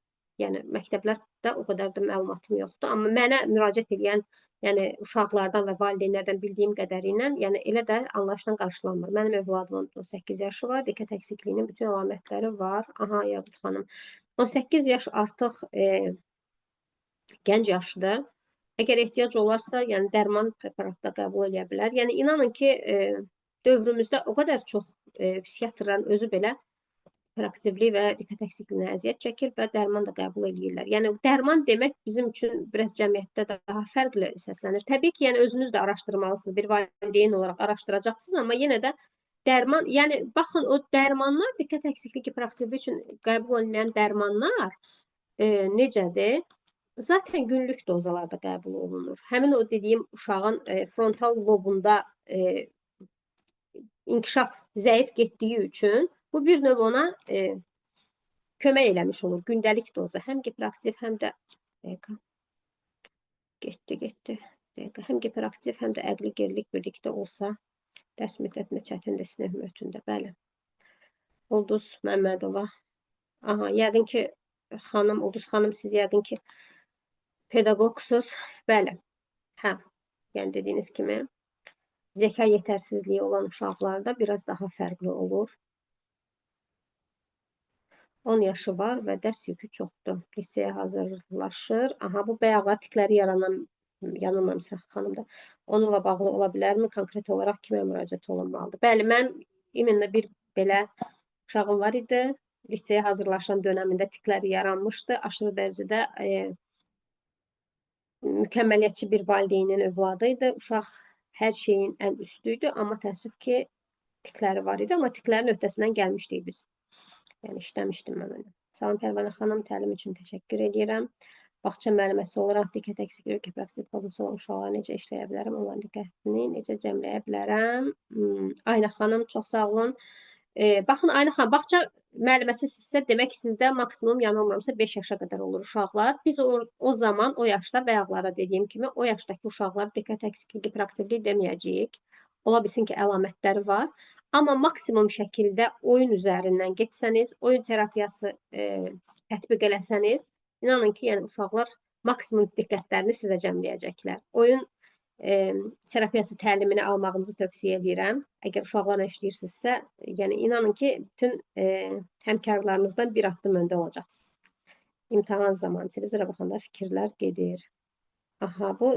Yəni məktəblərdə o qədər də məlumatım yoxdur. Amma mənə müraciət edən, yəni uşaqlardan və valideynlərdən bildiyim qədərilə, yəni elə də anlayışla qarşılanmır. Mənim övladımın 18 yaşı var, diqqət əksikliyinin bütün əlamətləri var. Aha, Yaqut xanım. 18 yaş artıq gənc yaşdır. Əgər ehtiyac olarsa, yəni dərman preparatda qəbul edə bilər. Yəni inanın ki, dövrümüzdə o qədər çox psixiatrların özü belə hiperaktivlik və diqqət əksikliyinə əziyyət çəkir və dərman da qəbul edirlər. Yəni dərman demək bizim üçün biraz cəmiyyətdə daha fərqli səslənir. Təbii ki, yəni özünüz də araşdırmalısınız, bir valideyn olaraq araşdıracaqsınız, amma yenə də dərman, yəni baxın o dərmanlar, diqqət əksikliyi hiperaktivlik üçün qəbul edilən dərmanlar necədir? Zaten günlük dozalarda qəbul olunur. Həmin o dediyim uşağın frontal lobunda inkişaf zəif getdiyi üçün bu bir növ ona kömək eləmiş olur. Gündəlik doza. Həm hiperaktiv, həm də həm hiperaktiv, həm də əqli gerilik birlikdə olsa dərs müddətində çətindir sinif müddətində. Bəli. Ulduz Məmmədova. Aha, yəqin ki, xanım, Ulduz xanım, siz yəqin ki pedaqoqsuz. Bəli. Hə. Yəni dediyiniz kimi zəka yetərsizliyi olan uşaqlarda biraz daha fərqli olur. 10 yaşı var və dərs yükü çoxdur. Liseyə hazırlaşır. Aha, bu bayaqlar tikləri yaranan, yanılmamsa xanımda. Onunla bağlı ola bilərmi? Konkret olaraq kimə müraciət olunmalıdır? Bəli, mən iminlə bir belə uşağım var idi. Liseyə hazırlaşan dönəmində tikləri yaranmışdı. Aşırı dərəcədə mükəmməliyyətçi bir valideynin övladı idi. Uşaq hər şeyin ən üstü idi, amma təəssüf ki, tikləri var idi, amma tiklərin öhdəsindən gəlmişdik biz. Yəni işləmişdim mən onu. Salam Pərvanə xanım, təlim üçün təşəkkür edirəm. Bağça müəlliməsi olaraq diqqət eksikliyi, hiperaktiv pozuntusu olan uşaqlara necə işləyə bilərəm? Onların diqqətini necə cəmləyə bilərəm? Ayna xanım, çox sağ olun. Baxın Ayna xanım, bağça müəlliməsi sizsə demək sizdə maksimum yanılmıramsa 5 yaşa qədər olur uşaqlar. Biz o zaman o yaşda bayaqlara dediyim kimi o yaşdakı uşaqlar diqqət eksikliyi, hiperaktivlik deməyəcəyik. Ola bilsin ki, əlamətləri var. Amma maksimum şəkildə oyun üzərindən getsəniz, oyun terapiyası tətbiq eləsəniz, inanın ki, yəni uşaqlar maksimum diqqətlərini sizə cəmləyəcəklər. Oyun terapiyası təlimini almağınızı tövsiyə edirəm. Əgər uşaqlarla işləyirsinizsə, yəni inanın ki, bütün həmkarlarınızdan bir addım öndə olacaqsınız. İmtahan zamanı televizora baxanda fikirlər gedir. Aha, bu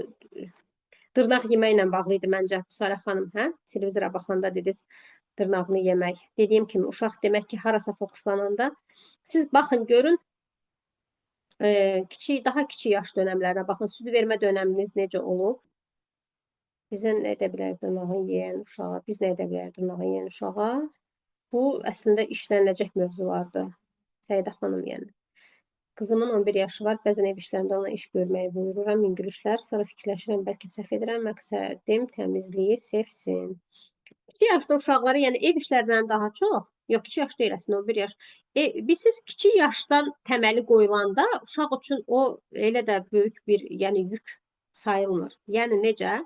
dırnaq yeməklə bağlı idi məncə. Sarə xanım, hə? Televizora baxanda dediniz dırnağını yemək. Dediyim kimi, uşaq demək ki, harasa fokuslananda siz baxın, görün, daha kiçik yaş dönəmlərinə baxın, süd vermə dönəminiz necə olub? Bizə nə edə bilər dırnağını yeyən uşağa? Biz nə edə bilər dırnağını yeyən uşağa? Bu, əslində işləniləcək mövzulardır. Səidə xanım, yəni. Qızımın 11 yaşı var, bəzən ev işlərində ona iş görməyi buyururam, mingülüşlər, sonra fikirləşirəm, bəlkə səhv edirəm, məqsədim təmizliyi sevsin. 2 yaşda uşaqları, yəni ev işlərindən daha çox, yox 2 yaş deyil əslində, 11 yaş. Siz kiçik yaşdan təməli qoyulanda uşaq üçün o elə də böyük bir, yəni yük sayılmır. Yəni necə?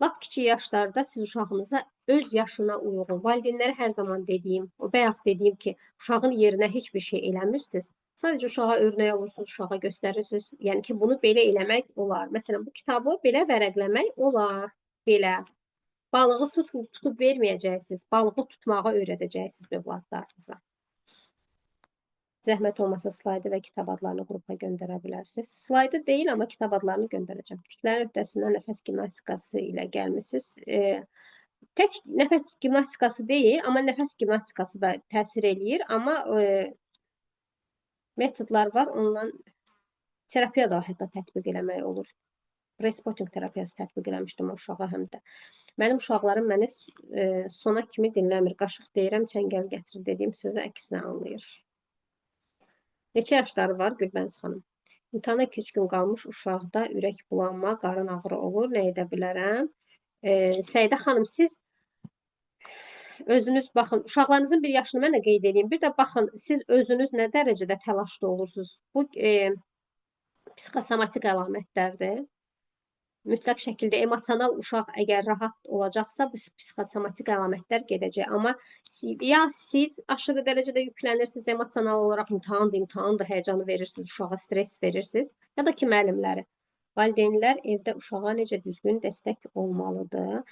Lap kiçik yaşlarda siz uşağınıza öz yaşına uyğun, valideynlərə hər zaman dediyim, o bayaq dediyim ki, uşağın yerinə heç bir şey eləmirsiniz. Sadəcə uşağa örnək olursunuz, uşağa göstərirsiniz. Yəni ki, bunu belə eləmək olar. Məsələn, bu kitabı belə vərəqləmək olar. Belə. Balığı tutub verməyəcəksiniz. Balığı tutmağı öyrədəcəksiniz övladlarınıza. Zəhmət olmasa slaydı və kitab adlarını qrupa göndərə bilərsiniz. Slaydı deyil, amma kitab adlarını göndərəcəm. Tiklərin öhdəsindən nəfəs gimnastikası ilə gəlmişsiniz. Tək nəfəs gimnastikası deyil, amma nəfəs gimnastikası da təsir eləyir. Amma metodlar var, ondan terapiya da hətta tətbiq eləmək olur. Respotting terapiyası tətbiq eləmişdim o uşağa həm də. Mənim uşaqlarım məni sona kimi dinləmir. Qaşıq deyirəm, çəngəl gətirir dediyim sözü əksinə anlayır. Neçə yaşları var Gülbəniz xanım? İmtahana 2-3 gün qalmış uşaqda ürək bulanma, qarın ağrı olur. Nə edə bilərəm? Səidə xanım, siz özünüz baxın, uşaqlarınızın bir yaşını mən də qeyd edeyim. Bir də baxın, siz özünüz nə dərəcədə təlaşlı olursunuz. Bu psixosomatik əlamətlərdir. Mütləq şəkildə emosional uşaq əgər rahat olacaqsa, bu psixosomatik əlamətlər gedəcək. Amma ya siz aşırı dərəcədə yüklənirsiniz emosional olaraq, imtahandır, həyəcanı verirsiniz, uşağa stres verirsiniz, ya da ki, müəllimləri. Valideynlər evdə uşağa necə düzgün dəstək olmalıdır.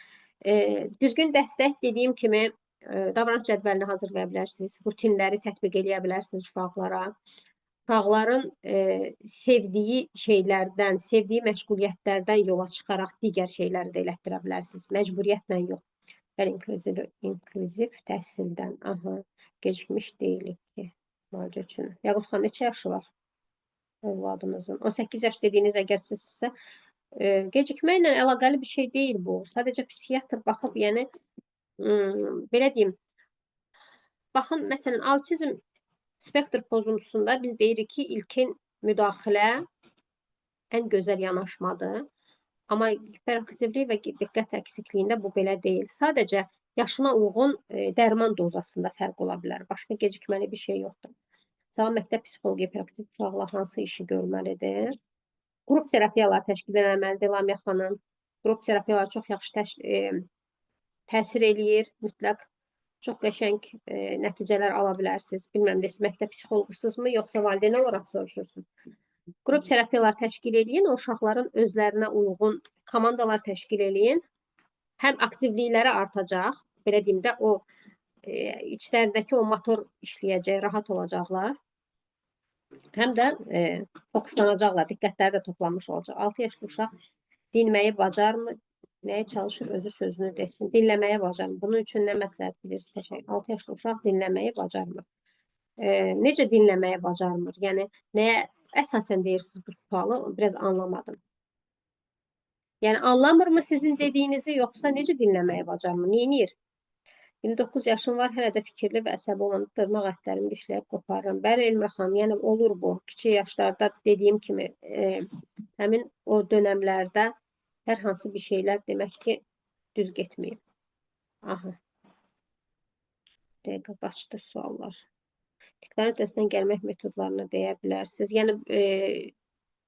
Düzgün dəstək dediyim kimi, davranış cədvəlini hazırlaya bilərsiniz, rutinləri tətbiq eləyə bilərsiniz uşaqlara. Uşaqların sevdiyi şeylərdən, sevdiyi məşğuliyyətlərdən yola çıxaraq digər şeyləri də elətdirə bilərsiniz. Məcburiyyətlə yox. Bəli, inklüziv təhsildən. Aha, gecikmiş deyilik ki, müalicə üçün. Yaqut xanım, neçə yaşı var övladınızın? 18 yaş dediyiniz əgər sizsə, gecikməklə əlaqəli bir şey deyil bu. Sadəcə psixiatr baxıb, yəni, belə deyim, baxın, məsələn, autizm spektr pozuntusunda biz deyirik ki, ilkin müdaxilə ən gözəl yanaşmadır. Amma hiperaktivlik və diqqət əksikliyində bu belə deyil. Sadəcə yaşına uyğun dərman dozasında fərq ola bilər. Başqa gecikməli bir şey yoxdur. Salam, məktəb psixoloji hiperaktiv uşaqlar hansı işi görməlidir? Qrup terapiyalar təşkil edilməlidir, Lamia xanım. Qrup terapiyalar çox yaxşı təsir eləyir, mütləq çox qəşəng nəticələr ala bilərsiniz. Bilməm də siz məktəb psixoloqusuzmu, yoxsa valideyn olaraq soruşursunuz. Qrup terapiyalar təşkil eləyin, o uşaqların özlərinə uyğun komandalar təşkil eləyin. Həm aktivlikləri artacaq, belə deyim də, o içlərindəki o motor işləyəcək, rahat olacaqlar. Həm də fokuslanacaqlar, diqqətləri də toplanmış olacaq. 6 yaşlı uşaq dinməyi bacarmır, nəyə çalışır, özü sözünü desin. Dinləməyə bacarmır. Bunun üçün nə məsləhət bilirsiniz? Təşəkkür. 6 yaşlı uşaq dinləməyi bacarmır. Necə dinləməyə bacarmır? Yəni, nəyə əsasən deyirsiniz bu sualı? Biraz anlamadım. Yəni, anlamırmı sizin dediyinizi, yoxsa necə dinləməyə bacarmır? Neyinir? 29 yaşım var, hələ də fikirli və əsəbi olan dırnaq ətlərimi dişləyib qoparıram. Bəli, Elmira xanım, yəni olur bu. Kiçik yaşlarda dediyim kimi, həmin o dönəmlərdə hər hansı bir şeylər demək ki, düz getməyib. Aha. Dəqiqə başdı suallar. Diqqətin öhdəsindən gəlmək metodlarını deyə bilərsiniz. Yəni,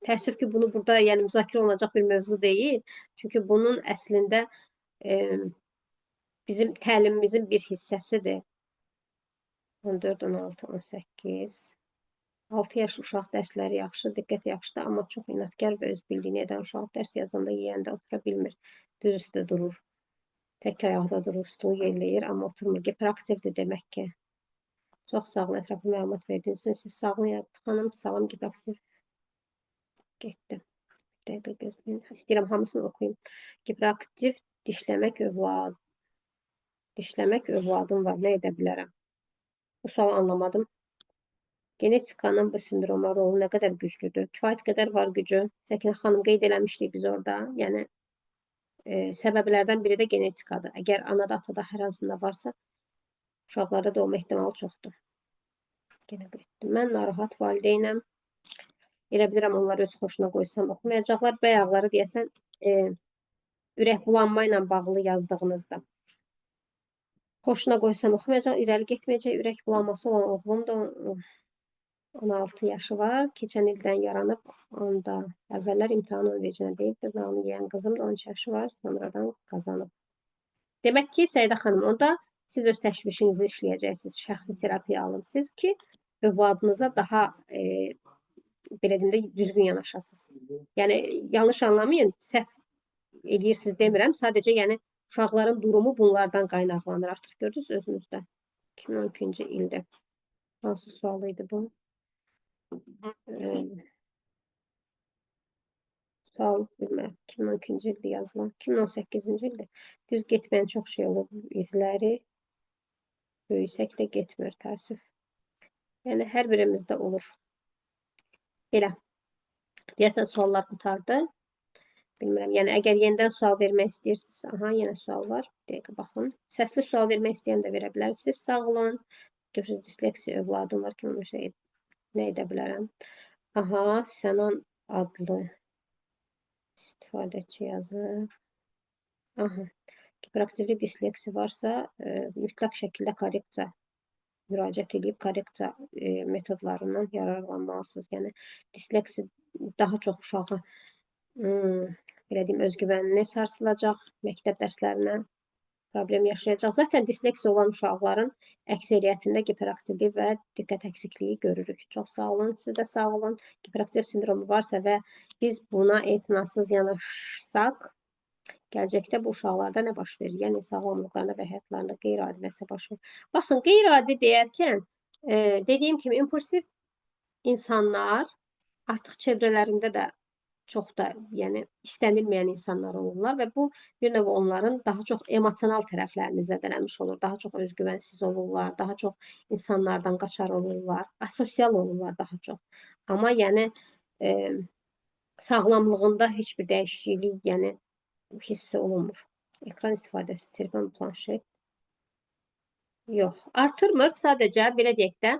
təəssüf ki, bunu burada yəni, müzakirə olunacaq bir mövzu deyil. Çünki bunun əslində bizim təlimimizin bir hissəsidir. 14, 16, 18. 6 yaş uşaq dərsləri yaxşı, diqqət yaxşıdır, amma çox inadkar və öz bildiyini edən uşaq dərs yazanda, yeyəndə otura bilmir. Düz üstə durur. Tək ayaqda durur, stulu yerləyir, amma oturmur. Hiperaktivdir demək ki. Çox sağ olun, ətraflı məlumat verdiyiniz üçün. Siz sağ olun, Yaratıq xanım, salam, hiperaktiv. Getdi. Dəqiqə gözləyin. İstəyirəm hamısını oxuyum. Hiperaktiv dişləmək övladım var, nə edə bilərəm? Bu sualı anlamadım. Genetikanın bu sindroma rolu nə qədər güclüdür? Kifayət qədər var gücü. Səkinə xanım qeyd eləmişdik biz orada. Yəni, səbəblərdən biri də genetikadır. Əgər anada, atada hər hansında varsa, uşaqlarda da olma ehtimalı çoxdur. Yenə getdim. Mən narahat valideynəm. Elə bilirəm, onlar öz xoşuna qoysam oxumayacaqlar. Bayaqları deyəsən, ürək bulanma ilə bağlı yazdığınızda. Xoşuna qoysam oxumayacaq, irəli getməyəcək. Ürək bulanması olan oğlum da 16 yaşı var. Keçən ildən yaranıb, onda əvvəllər imtahan vecinə deyildi. Və onu yeyən qızım da 13 yaşı var. Sonradan qazanıb. Demək ki, Səidə xanım, onda siz öz təşvişinizi işləyəcəksiniz. Şəxsi terapiya alınsınız ki, övladınıza daha belə deyim də düzgün yanaşasınız. Yəni, yanlış anlamayın, səhv eləyirsiniz demirəm. Sadəcə, yəni, uşaqların durumu bunlardan qaynaqlanır. Artıq gördünüz özünüzdə. 2012-ci ildə. Hansı sual idi bu? Sual bilməm. 2012-ci ildə yazılan. 2018-ci ildə. Düz getməyən çox şey olub. İzləri böyüsək də getmir, təəssüf. Yəni, hər birimizdə olur. Belə. Deyəsən, suallar qutardı. Bilmirəm, yəni əgər yenidən sual vermək istəyirsiniz, aha, yenə sual var. Dəqiqə baxın. Səsli sual vermək istəyən də verə bilərsiniz. Sağ olun. Disleksiya övladım var ki, onu nə edə bilərəm? Aha, Sənan adlı istifadəçi yazır. Aha, hiperaktivli disleksi varsa, mütləq şəkildə korreksiya müraciət edib korreksiya metodlarından yararlanmalısınız. Yəni, disleksi daha çox uşağı belə deyim, özgüvənini sarsılacaq, məktəb dərslərinə problem yaşayacaq. Zaten disleksiya olan uşaqların əksəriyyətində hiperaktivlik və diqqət əksikliyi görürük. Çox sağ olun, siz də sağ olun. Hiperaktiv sindromu varsa və biz buna etinasız yanaşsaq, gələcəkdə bu uşaqlarda nə baş verir? Yəni, sağlamlıqlarında və həyatlarında qeyri-adi nəsə baş verir. Baxın, qeyri-adi deyərkən, dediyim kimi, impulsiv insanlar artıq çevrələrində də çox da, yəni, istənilməyən insanlar olurlar və bu, bir növ onların daha çox emosional tərəflərini zədələmiş olur. Daha çox özgüvənsiz olurlar, daha çox insanlardan qaçar olurlar, asosial olurlar daha çox. Amma, yəni, sağlamlığında heç bir dəyişiklik, yəni, hissi olunmur. Ekran istifadəsi, telefon, planşet. Yox, artırmır, sadəcə, belə deyək də,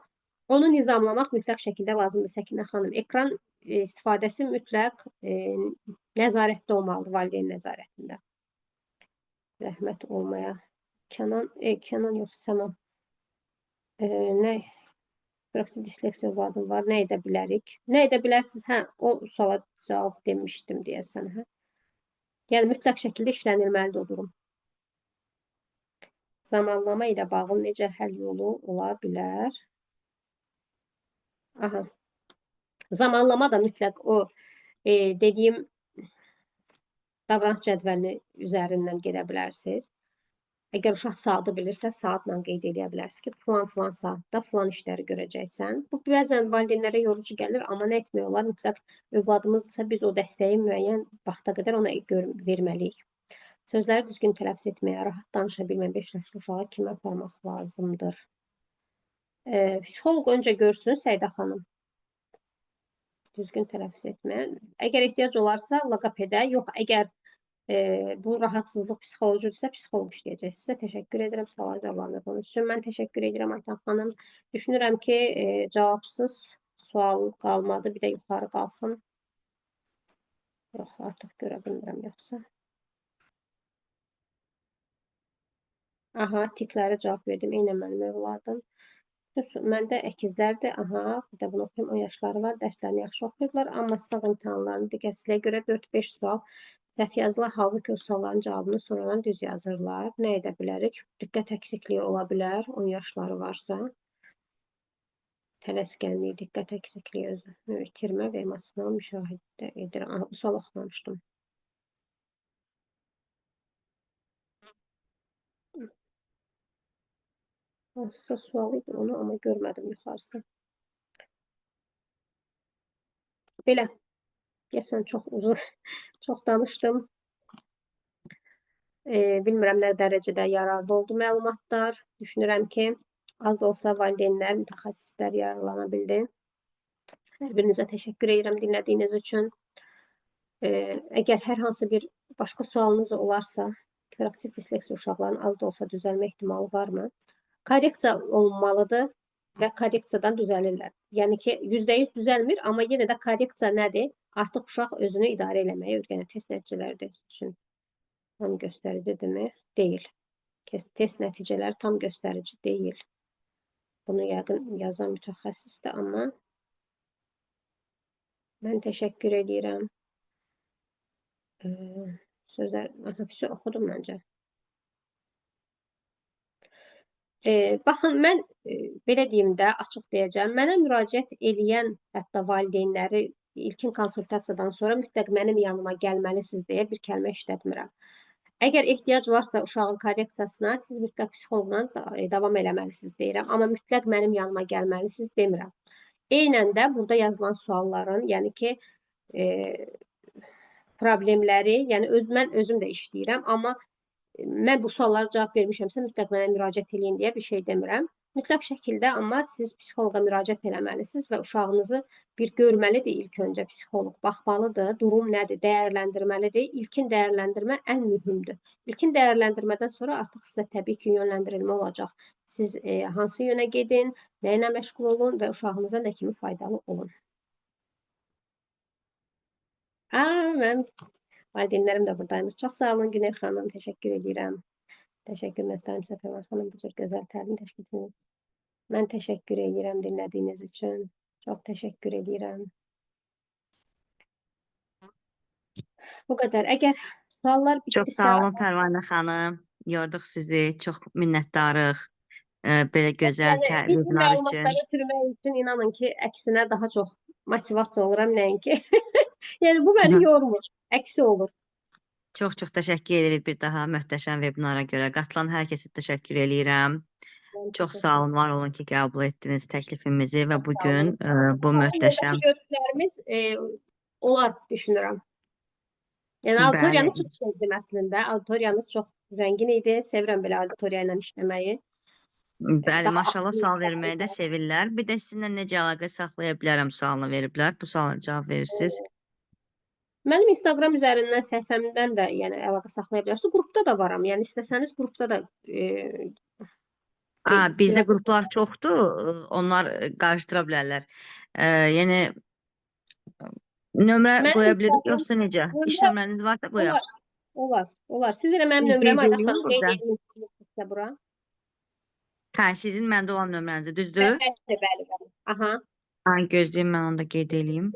onu nizamlamaq mütləq şəkildə lazımdır, Səkinə xanım. Ekran istifadəsi mütləq nəzarətdə olmalıdır, valideyn nəzarətində. Rəhmət olmaya. Kənan yox, Səman. Nə? Hiperaktiv disleksiya övladım var, nə edə bilərik? Nə edə bilərsiniz? Hə, o suala cavab demişdim deyəsən, hə? Yəni, mütləq şəkildə işlənilməlidir o durum. Zamanlama ilə bağlı necə həll yolu ola bilər? Aha. Zamanlama da mütləq o dediyim davranış cədvəlini üzərindən gedə bilərsiniz. Əgər uşaq saatı bilirsə, saatla qeyd edə bilərsiniz ki, filan saatda filan işləri görəcəksən. Bu bəzən valideynlərə yorucu gəlir, amma nə etmək olar? Mütləq övladımızdırsa biz o dəstəyi müəyyən vaxta qədər ona verməliyik. Sözləri düzgün tələffüz etməyə, rahat danışa bilməyən 5 yaşlı uşağı kimə aparmaq lazımdır? Psixoloq öncə görsün Səidə xanım. Düzgün tələffüz etməyə. Əgər ehtiyac olarsa, loqopedə, yox, əgər bu rahatsızlıq psixolojidursa, psixoloq işləyəcək. Sizə təşəkkür edirəm sual cavabladığınız üçün. Mən təşəkkür edirəm Aytan xanım. Düşünürəm ki, cavabsız sual qalmadı. Bir də yuxarı qalxın. Yox, artıq görə bilmirəm yoxsa. Aha, tiklərə cavab verdim. Eynən mənim övladım. Məndə əkizlərdir. Aha, bir də bunu oxuyum. 10 yaşları var. Dərslərini yaxşı oxuyurlar. Amma sınaq imtahanlarının diqqətsizliyə görə 4-5 sual səhv yazırlar. Halbuki o sualların cavabını sonradan düz yazırlar. Nə edə bilərik? Diqqət əksikliyi ola bilər. 10 yaşları varsa. Tələskənlik, diqqət əksikliyi, özünü itirmə və emosional müşahidə edirəm. Aha, bu sual oxumamışdım. Hansısa sual idi onu, amma görmədim yuxarısı. Belə, deyəsən çox uzun, çox danışdım. Bilmirəm nə dərəcədə yararlı oldu məlumatlar. Düşünürəm ki, az da olsa valideynlər, mütəxəssislər yararlana bildi. Hər birinizə təşəkkür edirəm dinlədiyiniz üçün. Əgər hər hansı bir başqa sualınız olarsa, hiperaktiv disleksiya uşaqların az da olsa düzəlmə ehtimalı varmı? Korreksiya olunmalıdır və korreksiyadan düzəlirlər. Yəni ki, %100 düzəlmir, amma yenə də korreksiya nədir? Artıq uşaq özünü idarə eləməyə öyrənir. Test nəticələri üçün tam göstəricidirmi? Deyil. Test nəticələri tam göstərici deyil. Bunu yəqin yazan mütəxəssisdir, amma mən təşəkkür edirəm. Sözlər, oxudum məncə. Baxın, mən belə deyim də, açıq deyəcəm, mənə müraciət eləyən hətta valideynləri ilkin konsultasiyadan sonra mütləq mənim yanıma gəlməlisiniz deyə bir kəlmə işlətmirəm. Əgər ehtiyac varsa uşağın korreksiyasına, siz mütləq psixoloqla davam eləməlisiniz deyirəm, amma mütləq mənim yanıma gəlməlisiniz demirəm. Eynən də burada yazılan sualların, yəni ki, problemləri, yəni mən özüm də işləyirəm, amma mən bu suallara cavab vermişəmsə, mütləq mənə müraciət eləyin deyə bir şey demirəm. Mütləq şəkildə, amma siz psixoloqa müraciət eləməlisiniz və uşağınızı bir görməlidir ilk öncə psixoloq. Baxmalıdır, durum nədir, dəyərləndirməlidir. İlkin dəyərləndirmə ən mühümdür. İlkin dəyərləndirmədən sonra artıq sizə təbii ki, yönləndirilmə olacaq. Siz hansı yönə gedin, nə ilə məşğul olun və uşağınıza nə kimi faydalı olun. Mən valideynlərim də buradaymış. Çox sağ olun Günel xanım, təşəkkür edirəm. Təşəkkür möhtərəm Səfəvan xanım, bu cür gözəl təlim təşkil etdiniz. Mən təşəkkür edirəm dinlədiyiniz üçün. Çox təşəkkür edirəm. Bu qədər. Əgər suallar bitdisə... Çox sağ olun Pərvanə xanım. Yorduq sizi. Çox minnətdarıq. Belə gözəl Bizim webinar üçün. məlumatları ötürmək üçün inanın ki, əksinə daha çox motivasiya oluram nəinki. Yəni bu məni yormur. Əksi olur. Çox təşəkkür edirik bir daha möhtəşəm webinara görə. Qatılan hər kəsə təşəkkür edirəm. Çox sağ olun, var olun ki, qəbul etdiniz təklifimizi və bugün bu möhtəşəm... Görüşlərimiz olar düşünürəm. Yəni auditoriyanı çox sevdim əslində. Auditoriyanız çox zəngin idi. Sevirəm belə auditoriya ilə işləməyi. Bəli, maşallah sual verməyi də sevirlər. Bir də sizinlə necə əlaqə saxlaya bilərəm sualını veriblər. Bu suala cavab verirsiniz. Mənim Instagram üzərindən səhifəmdən də yəni əlaqə saxlaya bilərsiniz. Qrupda da varam. Yəni istəsəniz qrupda da bizdə qruplar çoxdur. Onlar qarışdıra bilərlər. Yəni nömrə qoya bilirik yoxsa necə? İş nömrəniz varsa qoyaq. Olar. Siz elə mənim nömrəmi Ayda xanım qeyd edirsiniz bura. Hə, sizin məndə olan nömrənizi, düzdür? Bəli. Aha. Gözləyim, mən onu da qeyd edeyim.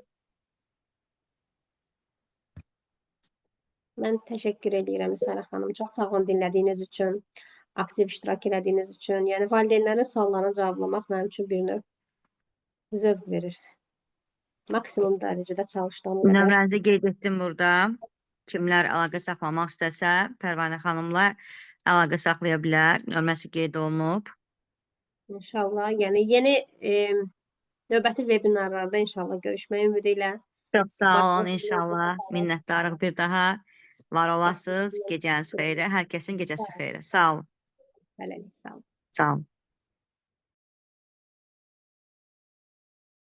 Mən təşəkkür edirəm Sərə xanım. Çox sağ olun dinlədiyiniz üçün. aktiv iştirak elədiyiniz üçün. Yəni valideynlərin suallarını cavablamaq mənim üçün bir növ zövq verir. Maksimum dərəcədə çalışdığım qədər. Nömrənizi qeyd etdim burada. Kimlər əlaqə saxlamaq istəsə, Pərvanə xanımla əlaqə saxlaya bilər. Nömrəsi qeyd olunub. İnşallah, yəni yeni növbəti vebinarlarda inşallah görüşmək ümidi ilə. Çox sağ olun Vaxtınızı inşallah. Minnətdarıq bir daha. Var olasınız. Gecəniz xeyrə. Hər kəsin gecəsi xeyrə. Sağ olun. Hələlik, sağ olun. Sağ olun.